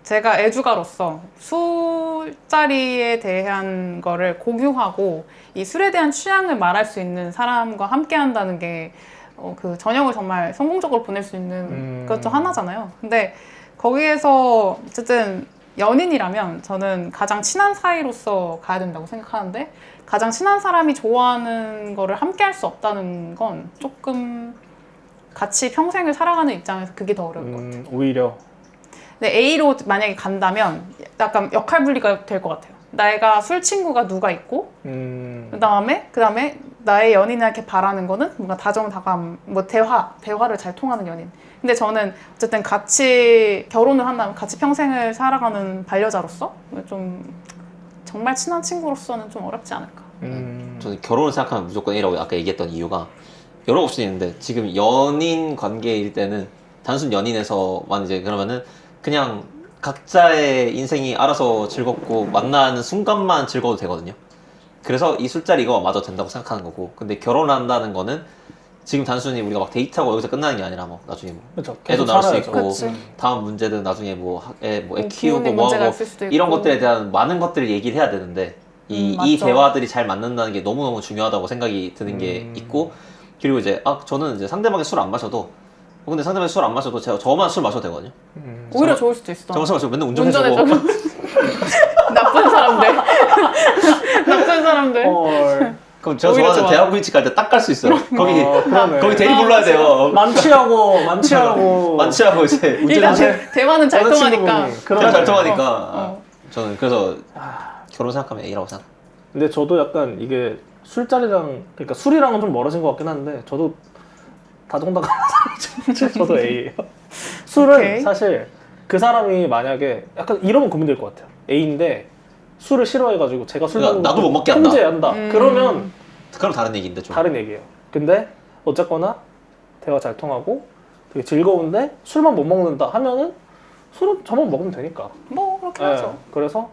A: 제가 애주가로서 술자리에 대한 거를 공유하고 이 술에 대한 취향을 말할 수 있는 사람과 함께 한다는 게 그 저녁을 정말 성공적으로 보낼 수 있는 것 중 하나잖아요. 근데 거기에서 어쨌든 연인이라면 저는 가장 친한 사이로서 가야 된다고 생각하는데 가장 친한 사람이 좋아하는 거를 함께 할 수 없다는 건 조금 같이 평생을 살아가는 입장에서 그게 더 어려울 것 같아요.
B: 오히려.
A: 근데 A로 만약에 간다면 약간 역할 분리가 될 것 같아요. 내가 술 친구가 누가 있고 그다음에 나의 연인에게 바라는 거는 뭔가 다정다감, 뭐 대화를 잘 통하는 연인. 근데 저는 어쨌든 같이 결혼을 한다면 같이 평생을 살아가는 반려자로서 좀 정말 친한 친구로서는 좀 어렵지 않을까.
C: 저는 결혼을 생각하면 무조건 A라고 아까 얘기했던 이유가 여러 옵션이 있는데 지금 연인 관계일 때는 단순 연인에서만 이제 그러면은 그냥 각자의 인생이 알아서 즐겁고 만나는 순간만 즐거워도 되거든요. 그래서 이 술자리 이거 마저 된다고 생각하는 거고, 근데 결혼한다는 거는 지금 단순히 우리가 막 데이트하고 여기서 끝나는 게 아니라 뭐 나중에 뭐
B: 그쵸.
C: 애도
B: 계속
C: 낳을 수
B: 살아야죠.
C: 있고
A: 그치.
C: 다음 문제든 나중에 애 키우고
A: 부모님
C: 뭐
A: 문제가
C: 하고
A: 있을 수도
C: 이런
A: 있고.
C: 것들에 대한 많은 것들을 얘기를 해야 되는데 이
A: 맞죠.
C: 대화들이 잘 맞는다는 게 너무너무 중요하다고 생각이 드는 게 있고, 그리고 이제 저는 이제 상대방이 술 안 마셔도 근데 상대방이 술 안 마셔도 저만 술 마셔도 되거든요.
A: 오히려 좋을 수도 있어.
C: 저만 술 마시고 맨날 운전해주고
A: 나쁜 사람들. 나쁜 사람들.
C: 그럼 제가
A: 오히려
C: 좋아하는
A: 좋아.
C: 대학 브릿지 갈 때 딱 갈 수 있어요.
B: 그러네.
C: 거기 대리 불러야 돼요.
B: 만취하고
C: 만취하고 이제
A: 일단
C: 운전해서
A: 대화는 잘 통하니까.
C: 대화 잘 통하니까
A: 어.
C: 저는 그래서 결혼 생각하면 A라고 생각.
B: 근데 저도 약간 이게 술자리랑 그러니까 술이랑은 좀 멀어진 것 같긴 한데 저도 다정다감한 사람이죠. 저도 A예요. 술은
A: 오케이.
B: 사실 그 사람이 만약에 약간 이러면 고민될 것 같아요. A인데 술을 싫어해가지고 제가 술
C: 그러니까
B: 먹는
C: 나도
B: 거
C: 못 먹게 한다.
B: 통제한다. 그러면
C: 그럼 다른 얘기인데 좀.
B: 다른 얘기예요. 근데 어쨌거나 대화 잘 통하고 되게 즐거운데 술만 못 먹는다 하면은 술은 저만 먹으면 되니까.
A: 뭐 그렇게
B: 예,
A: 하죠.
B: 그래서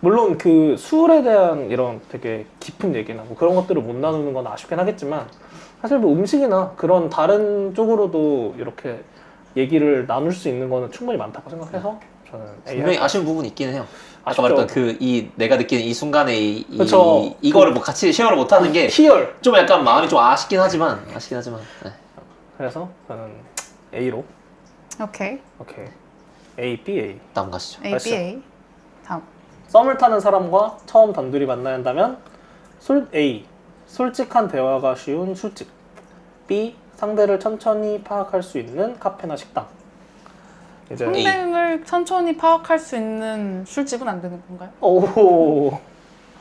B: 물론 그 술에 대한 이런 되게 깊은 얘기나 뭐 그런 것들을 못 나누는 건 아쉽긴 하겠지만 사실 뭐 음식이나 그런 다른 쪽으로도 이렇게 얘기를 나눌 수 있는 거는 충분히 많다고 생각해서 저는 A
C: 분명히 아쉬운 부분이 있기는 해요. 아까
B: 아쉽죠.
C: 말했던 내가 느끼는 이 순간에
B: 그쵸.
C: 이거를 뭐 같이 쉐어를 못 하는 게 좀
B: 희열.
C: 약간 마음이 좀 아쉽긴 하지만 네.
B: 그래서 저는 A로
A: 오케이.
B: 오케이 A, B, A.
C: 다음 가시죠.
A: A, B, A. 다음.
B: 썸을 타는 사람과 처음 단둘이 만나야 한다면 A. 솔직한 대화가 쉬운 술집. B. 상대를 천천히 파악할 수 있는 카페나 식당. 이제
A: 상대를 천천히 파악할 수 있는 술집은 안 되는 건가요?
B: 오.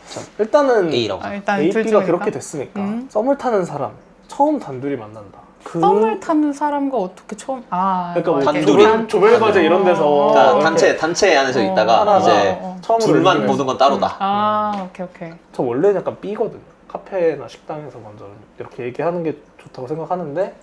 B: 자, 일단은
C: A라고.
A: 일단
B: A,
A: 둘
B: B가
A: 중이니까.
B: 그렇게 됐으니까
A: 음.
B: 썸을 타는 사람 처음 단둘이 만난다.
A: 썸을 타는 사람과 어떻게 처음
B: 그러니까 뭐
A: 이렇게
C: 단둘이.
B: 조별과제 이런 데서
C: 그러니까
B: 이렇게
C: 단체 안에서
A: 어,
C: 있다가
B: 하나가
C: 이제
B: 처음으로
C: 둘만
B: 느끼는
C: 보는 건 따로다.
A: 오케이.
B: 저 원래 약간 B거든. 카페나 식당에서 먼저 이렇게 얘기하는 게 좋다고 생각하는데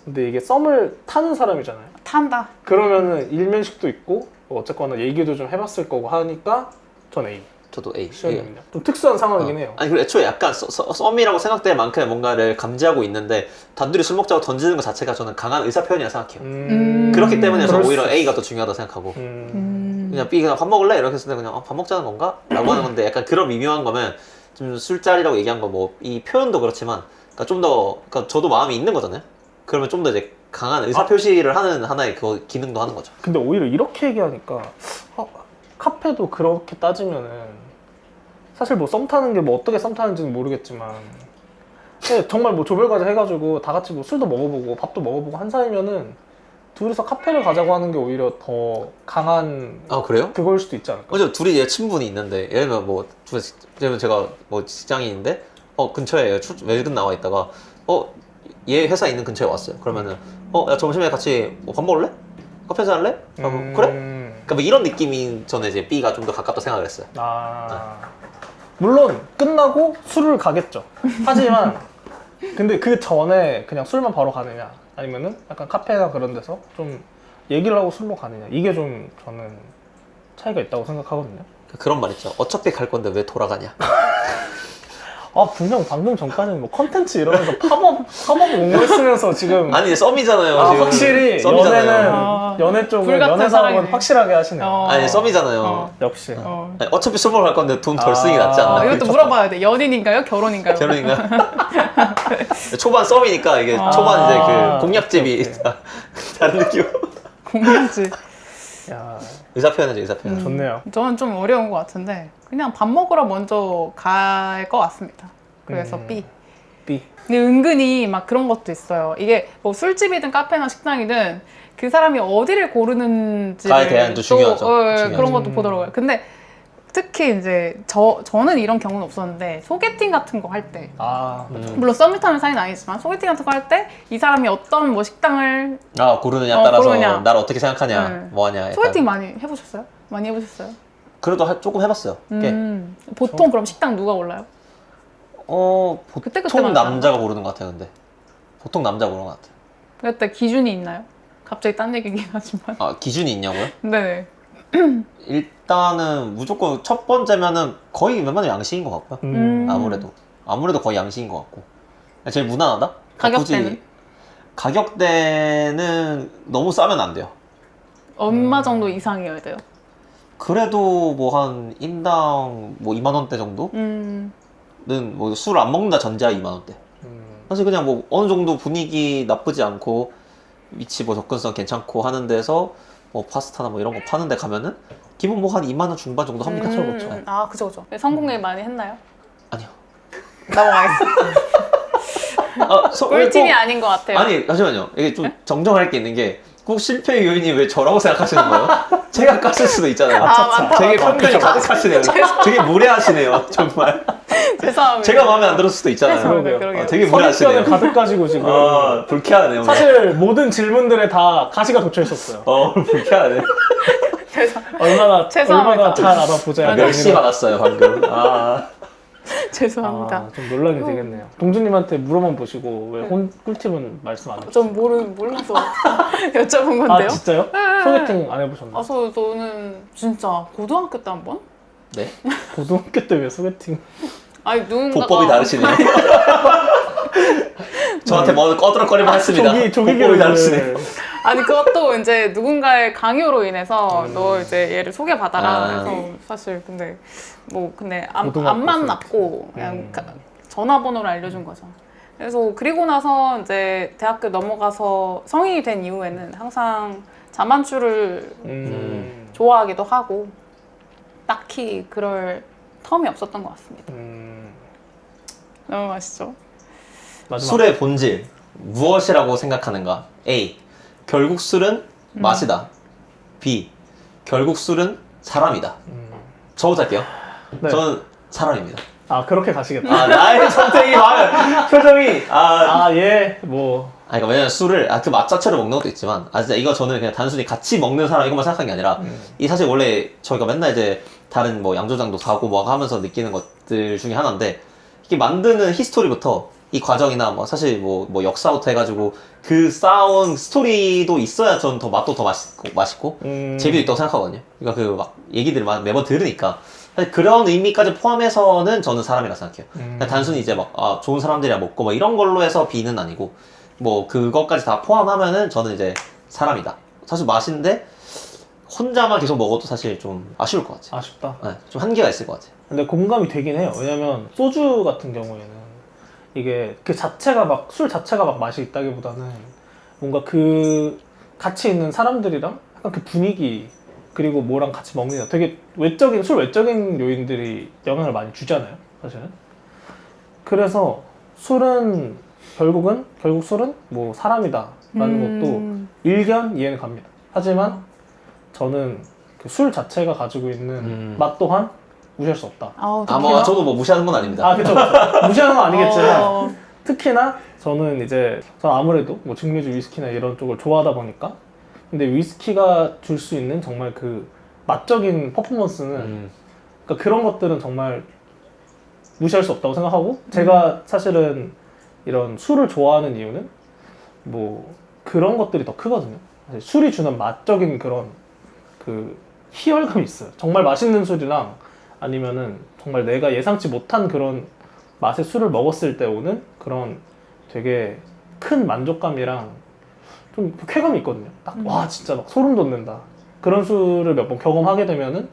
B: 근데 이게 썸을 타는 사람이잖아요.
A: 탄다.
B: 그러면은 일면식도 있고 뭐 어쨌거나 얘기도 좀 해봤을 거고 하니까 전 A.
C: 저도 A.
B: 시연입니다. 좀 특수한 상황이긴 해요.
C: 아니 그리고 애초에 약간 썸이라고 생각될 만큼의 뭔가를 감지하고 있는데 단둘이 술 먹자고 던지는 것 자체가 저는 강한 의사 표현이라 생각해요. 그렇기 때문에 저는
B: 그럴 수
C: 오히려
B: 있어.
C: A가 더 중요하다 생각하고
B: 음.
C: 그냥 B 그냥 밥 먹을래? 이렇게 했을 때 그냥 밥 먹자는 건가? 라고 하는 건데 약간 그런 미묘한 거면 좀 술자리라고 얘기한 거 뭐 이 표현도 그렇지만 그러니까 좀 더 그러니까 저도 마음이 있는 거잖아요. 그러면 좀 더 이제 강한 의사 표시를 하는 하나의 그 기능도 하는 거죠.
B: 근데 오히려 이렇게 얘기하니까 카페도 그렇게 따지면은 사실 뭐 썸 타는 게 뭐 어떻게 썸 타는지는 모르겠지만 근데 정말 뭐 조별과제 해가지고 다 같이 뭐 술도 먹어보고 밥도 먹어보고 한 사이면은 둘이서 카페를 가자고 하는 게 오히려 더 강한
C: 아 그래요?
B: 그걸 수도 있지 않을까?
C: 어제 둘이 친분이 있는데 예를 들면 뭐 예를 들면 제가 뭐 직장인인데 근처에 외근 나와 있다가 얘 회사 있는 근처에 왔어요. 그러면은 야 점심에 같이 뭐 밥 먹을래? 커피에서 할래? 그래? 그러니까 뭐 이런 느낌이 저는 이제 B가 좀 더 가깝다 생각을 했어요.
B: 물론 끝나고 술을 가겠죠. 하지만 근데 그 전에 그냥 술만 바로 가느냐 아니면은 약간 카페나 그런 데서 좀 얘기를 하고 술로 가느냐 이게 좀 저는 차이가 있다고 생각하거든요.
C: 그런 말 있죠. 어차피 갈 건데 왜 돌아가냐?
B: 분명 방금 전까지는 뭐 컨텐츠 이러면서 팝업 옹호했으면서 지금
C: 아니 썸이잖아요. 지금.
B: 확실히
C: 썸이잖아요.
B: 연애 쪽은
A: 불같은
B: 연애 사업은
A: 사랑이네.
B: 확실하게 하시네요.
C: 아니 썸이잖아요.
B: 역시.
C: 아니, 어차피 술 먹으러 갈 건데 돈 덜 쓰는 게 낫지 않나?
A: 이것도 물어봐야 돼. 연인인가요? 결혼인가요?
C: 결혼인가? 초반 썸이니까 이게 초반 이제 그 공략집이
B: 오케이.
C: 다른 느낌.
A: 공유지.
B: 야,
C: 의사 표현이죠, 의사 표현.
B: 좋네요.
A: 저는 좀 어려운 것 같은데 그냥 밥 먹으러 먼저 갈 것 같습니다. 그래서 B.
B: B.
A: 근데 은근히 막 그런 것도 있어요. 이게 뭐 술집이든 카페나 식당이든 그 사람이 어디를 고르는지를
C: 가에 대한 또 중요하죠.
A: 그런
C: 중요하죠.
A: 것도 보더라고요. 근데 특히 이제 저는 이런 경우는 없었는데 소개팅 같은 거 할 때 물론 썸을 타는 사이는 아니지만 소개팅 같은 거 할 때 이 사람이 어떤 뭐 식당을
C: 고르느냐 따라서
A: 고르느냐.
C: 나를 어떻게 생각하냐,
A: 네.
C: 뭐하냐. 약간.
A: 소개팅 많이 해보셨어요? 많이 해보셨어요?
C: 그래도 조금 해봤어요. 꽤.
A: 보통 그럼 식당 누가 골라요? 그때
C: 보통
A: 많잖아.
C: 남자가 고르는 것 같아요, 근데. 보통 남자가 고르는 것 같아요.
A: 그때 기준이 있나요? 갑자기 딴 얘기긴 하지만.
C: 기준이 있냐고요?
A: 네.
C: 일단은 무조건 첫 번째면은 거의 웬만하면 양식인 것 같고요. 아무래도 거의 양식인 것 같고. 제일 무난하다?
A: 가격대는?
C: 가격대는 너무 싸면 안 돼요.
A: 얼마 정도 이상이어야 돼요?
C: 그래도 뭐 한 인당 뭐 2만 원대 정도는 뭐 술을 안 먹는다 전제하 2만 원대. 사실 그냥 뭐 어느 정도 분위기 나쁘지 않고 위치 뭐 접근성 괜찮고 하는 데서 뭐 파스타나 뭐 이런 거 파는 데 가면은 기본 뭐 한 2만 원 중반 정도 합니다.
B: 그렇죠.
A: 그죠. 성공일 많이 했나요?
C: 아니요.
A: 넘어가겠습니다. 꿀팁이 아닌 것 같아요.
C: 아니 잠시만요. 이게 좀 정정할 게 있는 게 꼭 실패의 요인이 왜 저라고 생각하시는 거예요? 제가 깠을 수도 있잖아요.
A: 많다.
C: 되게 편견이 가득하시네요. 되게 무례하시네요. 정말.
A: 죄송합니다.
C: 제가 마음에 안 들었을 수도 있잖아요.
A: 그러게요.
C: 되게 무례하시네요.
B: 선입견을 가득 가지고 지금
C: 불쾌하네요.
B: 사실 모든 질문들에 다 가시가 돋쳐 있었어요.
C: 불쾌하네.
B: 얼마나
A: 죄송합니다.
B: 잘 알아보자. 약간
C: 멸시
B: 이런-
C: 받았어요 방금.
A: 죄송합니다.
B: 좀 논란이 되겠네요. 동주님한테 물어만 보시고 왜 꿀팁은 말씀 안 해주세요?
A: 좀 몰라서 여쭤본 건데요.
B: 진짜요? 소개팅 안 해보셨나요?
A: 저는 진짜 고등학교 때 한 번?
C: 네.
B: 고등학교 때 왜 소개팅?
A: 아니 누군가가
C: 보법이 다르시네요. 저한테 뭐 꺼드럭거리만 했습니다.
B: 조기
C: 보법이 다르시네요.
A: 아니 그것도 이제 누군가의 강요로 인해서 너 이제 얘를 소개받아라
C: 아.
A: 해서 사실 근데 안
B: 고등학교
A: 만났고 그냥 전화번호를 알려준 거죠. 그래서 그리고 나서 이제 대학교 넘어가서 성인이 된 이후에는 항상 자만추를 좋아하기도 하고 딱히 그럴 텀이 없었던 것 같습니다. 넘어가시죠.
B: 마지막.
C: 술의 본질 무엇이라고 생각하는가? A. 결국 술은 맛이다. B. 결국 술은 사람이다. 저부터 할게요.
B: 네.
C: 저는 사람입니다.
B: 그렇게 가시겠다.
C: 나의 선택이 많은 표정이
B: 뭐
C: 그러니까 왜냐면 술을 그 맛 자체로 먹는 것도 있지만 진짜 이거 저는 그냥 단순히 같이 먹는 사람 이것만 생각한 게 아니라 이 사실 원래 저희가 맨날 이제 다른 뭐 양조장도 가고 뭐 하면서 느끼는 것들 중에 하나인데 이게 만드는 히스토리부터 이 과정이나 뭐 사실 뭐 역사부터 해가지고 그 쌓아온 스토리도 있어야 저는 더 맛도 더 맛있고 재미도 있다고 생각하거든요. 그러니까 그 막 얘기들을 매번 들으니까 사실 그런 의미까지 포함해서는 저는 사람이라 생각해요. 그냥 단순히 이제 막 좋은 사람들이랑 먹고 뭐 이런 걸로 해서 B는 아니고 뭐 그것까지 다 포함하면은 저는 이제 사람이다. 사실 맛인데 혼자만 계속 먹어도 사실 좀 아쉬울 것 같아요.
B: 아쉽다.
C: 네, 좀 한계가 있을 것 같아요.
B: 근데 공감이 되긴 해요. 왜냐면 소주 같은 경우에는 이게 그 자체가 술 자체가 맛이 있다기보다는 뭔가 그 같이 있는 사람들이랑 약간 그 분위기 그리고 뭐랑 같이 먹는 되게 술 외적인 요인들이 영향을 많이 주잖아요, 사실은. 그래서 결국 술은 뭐 사람이다 라는 것도 일견 이해는 갑니다. 하지만 저는 그 술 자체가 가지고 있는 맛 또한 무시할 수 없다.
C: 뭐 저도 뭐 무시하는 건 아닙니다.
B: 그쵸. 무시하는 건 아니겠지만 특히나 저는 아무래도 뭐 증류주 위스키나 이런 쪽을 좋아하다 보니까 근데 위스키가 줄 수 있는 정말 그 맛적인 퍼포먼스는 그러니까 그런 것들은 정말 무시할 수 없다고 생각하고 제가 사실은 이런 술을 좋아하는 이유는 뭐 그런 것들이 더 크거든요. 사실 술이 주는 맛적인 그런 그 희열감이 있어요. 정말 맛있는 술이랑 아니면은 정말 내가 예상치 못한 그런 맛의 술을 먹었을 때 오는 그런 되게 큰 만족감이랑 좀 쾌감이 있거든요. 와 진짜 막 소름 돋는다. 그런 술을 몇 번 경험하게 되면은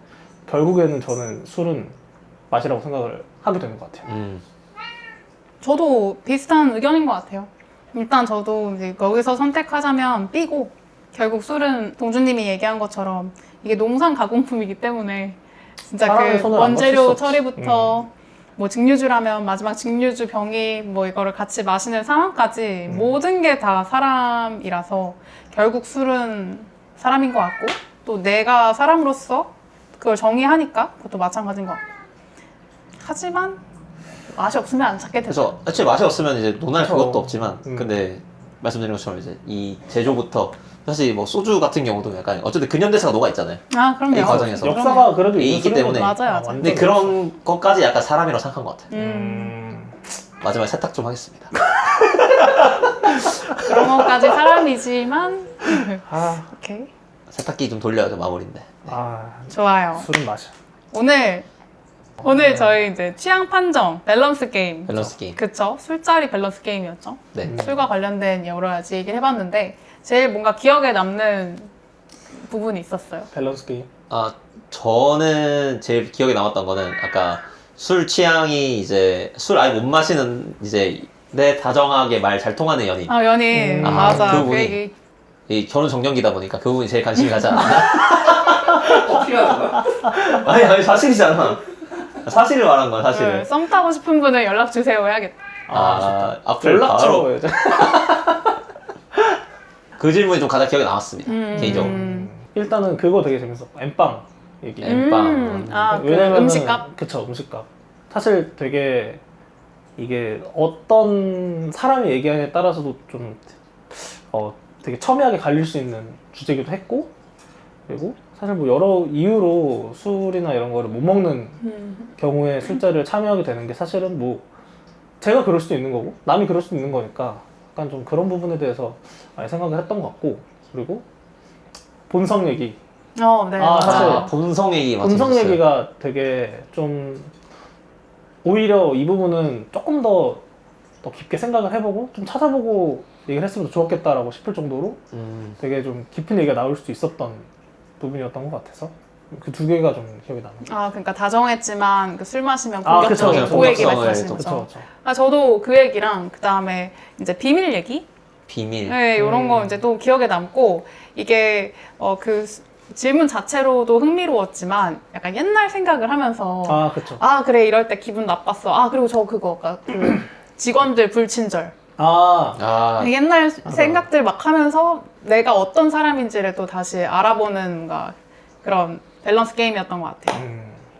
B: 결국에는 저는 술은 맛이라고 생각을 하게 되는 것 같아요.
A: 저도 비슷한 의견인 것 같아요. 일단 저도 이제 거기서 선택하자면 B고 결국 술은 동주님이 얘기한 것처럼 이게 농산 가공품이기 때문에 진짜
B: 사람의
A: 그
B: 손을 안
A: 원재료
B: 거칠 수 없지.
A: 처리부터 뭐 증류주라면 마지막 증류주 병이 뭐 이거를 같이 마시는 상황까지 모든 게 다 사람이라서 결국 술은 사람인 것 같고 또 내가 사람으로서 그걸 정의하니까 그것도 마찬가지인 것 같고 하지만 맛이 없으면 안 찾게 되죠.
C: 그래서 애초에 맛이 없으면 이제 논할
B: 그쵸.
C: 그것도 없지만 근데 말씀드린 것처럼 이제 이 제조부터 사실 뭐 소주 같은 경우도 약간 어쨌든 근현대사가 녹아 있잖아요.
A: 그럼요.
C: 이 과정에서.
B: 역사가 그래도
C: 있기 때문에.
A: 맞아요.
C: 근데 그런 것까지 약간 사람이라고 생각한 것 같아요.
B: 음.
C: 마지막에 세탁 좀 하겠습니다.
A: 그런 것까지 사람이지만 오케이
C: 세탁기 좀 돌려야죠 마무리인데.
A: 좋아요.
B: 술은 맛이야.
A: 오늘 저희 이제 취향 판정 밸런스 게임.
C: 밸런스 게임.
A: 그쵸? 술자리 밸런스 게임이었죠.
C: 네.
A: 술과 관련된 여러 가지 얘기를 해봤는데 제일 뭔가 기억에 남는 부분이 있었어요.
B: 밸런스 게임.
C: 저는 제일 기억에 남았던 거는 아까 술 취향이 이제 술 아예 못 마시는 이제 내 다정하게 말 잘 통하는 연인.
A: 연인 맞아.
C: 그
A: 그
C: 부분이
A: 얘기.
C: 이 결혼 정년기다 보니까 그 부분이 제일 관심이 가지 않나?
D: 어필하는 거야?
C: 아니 사실이잖아. 사실을 말한 거야 사실을.
A: 썸 타고 싶은 분은 연락 주세요 해야겠다.
C: 앞을
B: 연락처로
C: 바로
B: 해야죠.
C: 그 질문이 좀 가장 기억에 남았습니다 개인적으로.
B: 일단은 그거 되게 재밌었고 엠빵 얘기.
C: 엠빵.
A: 그 음식값?
B: 그쵸, 음식값. 사실 되게 이게 어떤 사람이 얘기하냐에 따라서도 좀 되게 첨예하게 갈릴 수 있는 주제기도 했고 그리고 사실 뭐 여러 이유로 술이나 이런 거를 못 먹는 경우에 술자리를 참여하게 되는 게 사실은 뭐 제가 그럴 수도 있는 거고 남이 그럴 수도 있는 거니까 약간 좀 그런 부분에 대해서 많이 생각을 했던 것 같고 그리고 본성 얘기
A: 네.
B: 사실
A: 맞아요.
C: 본성 얘기
B: 본성
C: 맞췄어요.
B: 얘기가 되게 좀 오히려 이 부분은 조금 더 깊게 생각을 해보고 좀 찾아보고 얘기를 했으면 더 좋았겠다라고 싶을 정도로 되게 좀 깊은 얘기가 나올 수도 있었던 부분이었던 것 같아서 그 두 개가 좀 기억에 남아요.
A: 그러니까 다정했지만 그 술 마시면
B: 그쵸,
A: 공격적인
B: 그쵸.
A: 그 얘기
C: 공격성을
A: 말씀하신
C: 또
A: 거죠.
B: 그쵸.
A: 저도 그 얘기랑 그 다음에 이제 비밀 얘기?
C: 비밀.
A: 네, 이런 거 이제 또 기억에 남고 이게 그 질문 자체로도 흥미로웠지만 약간 옛날 생각을 하면서
B: 그쵸.
A: 그래 이럴 때 기분 나빴어. 그리고 저 그거 아까 그 직원들 불친절. 옛날 생각들 막 하면서 내가 어떤 사람인지를 또 다시 알아보는 뭔가 그런 밸런스 게임이었던 것 같아요.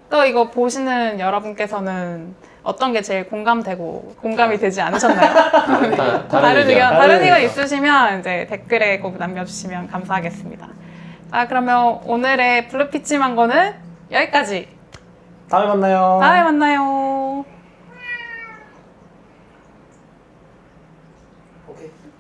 A: 또 이거 보시는 여러분께서는 어떤 게 제일 공감되고 공감이 되지 않으셨나요? 다른 의견 있으시면 이제 댓글에 꼭 남겨주시면 감사하겠습니다. 자, 그러면 오늘의 블루피치 망고는 여기까지.
B: 다음에 만나요.
A: 다음에 만나요.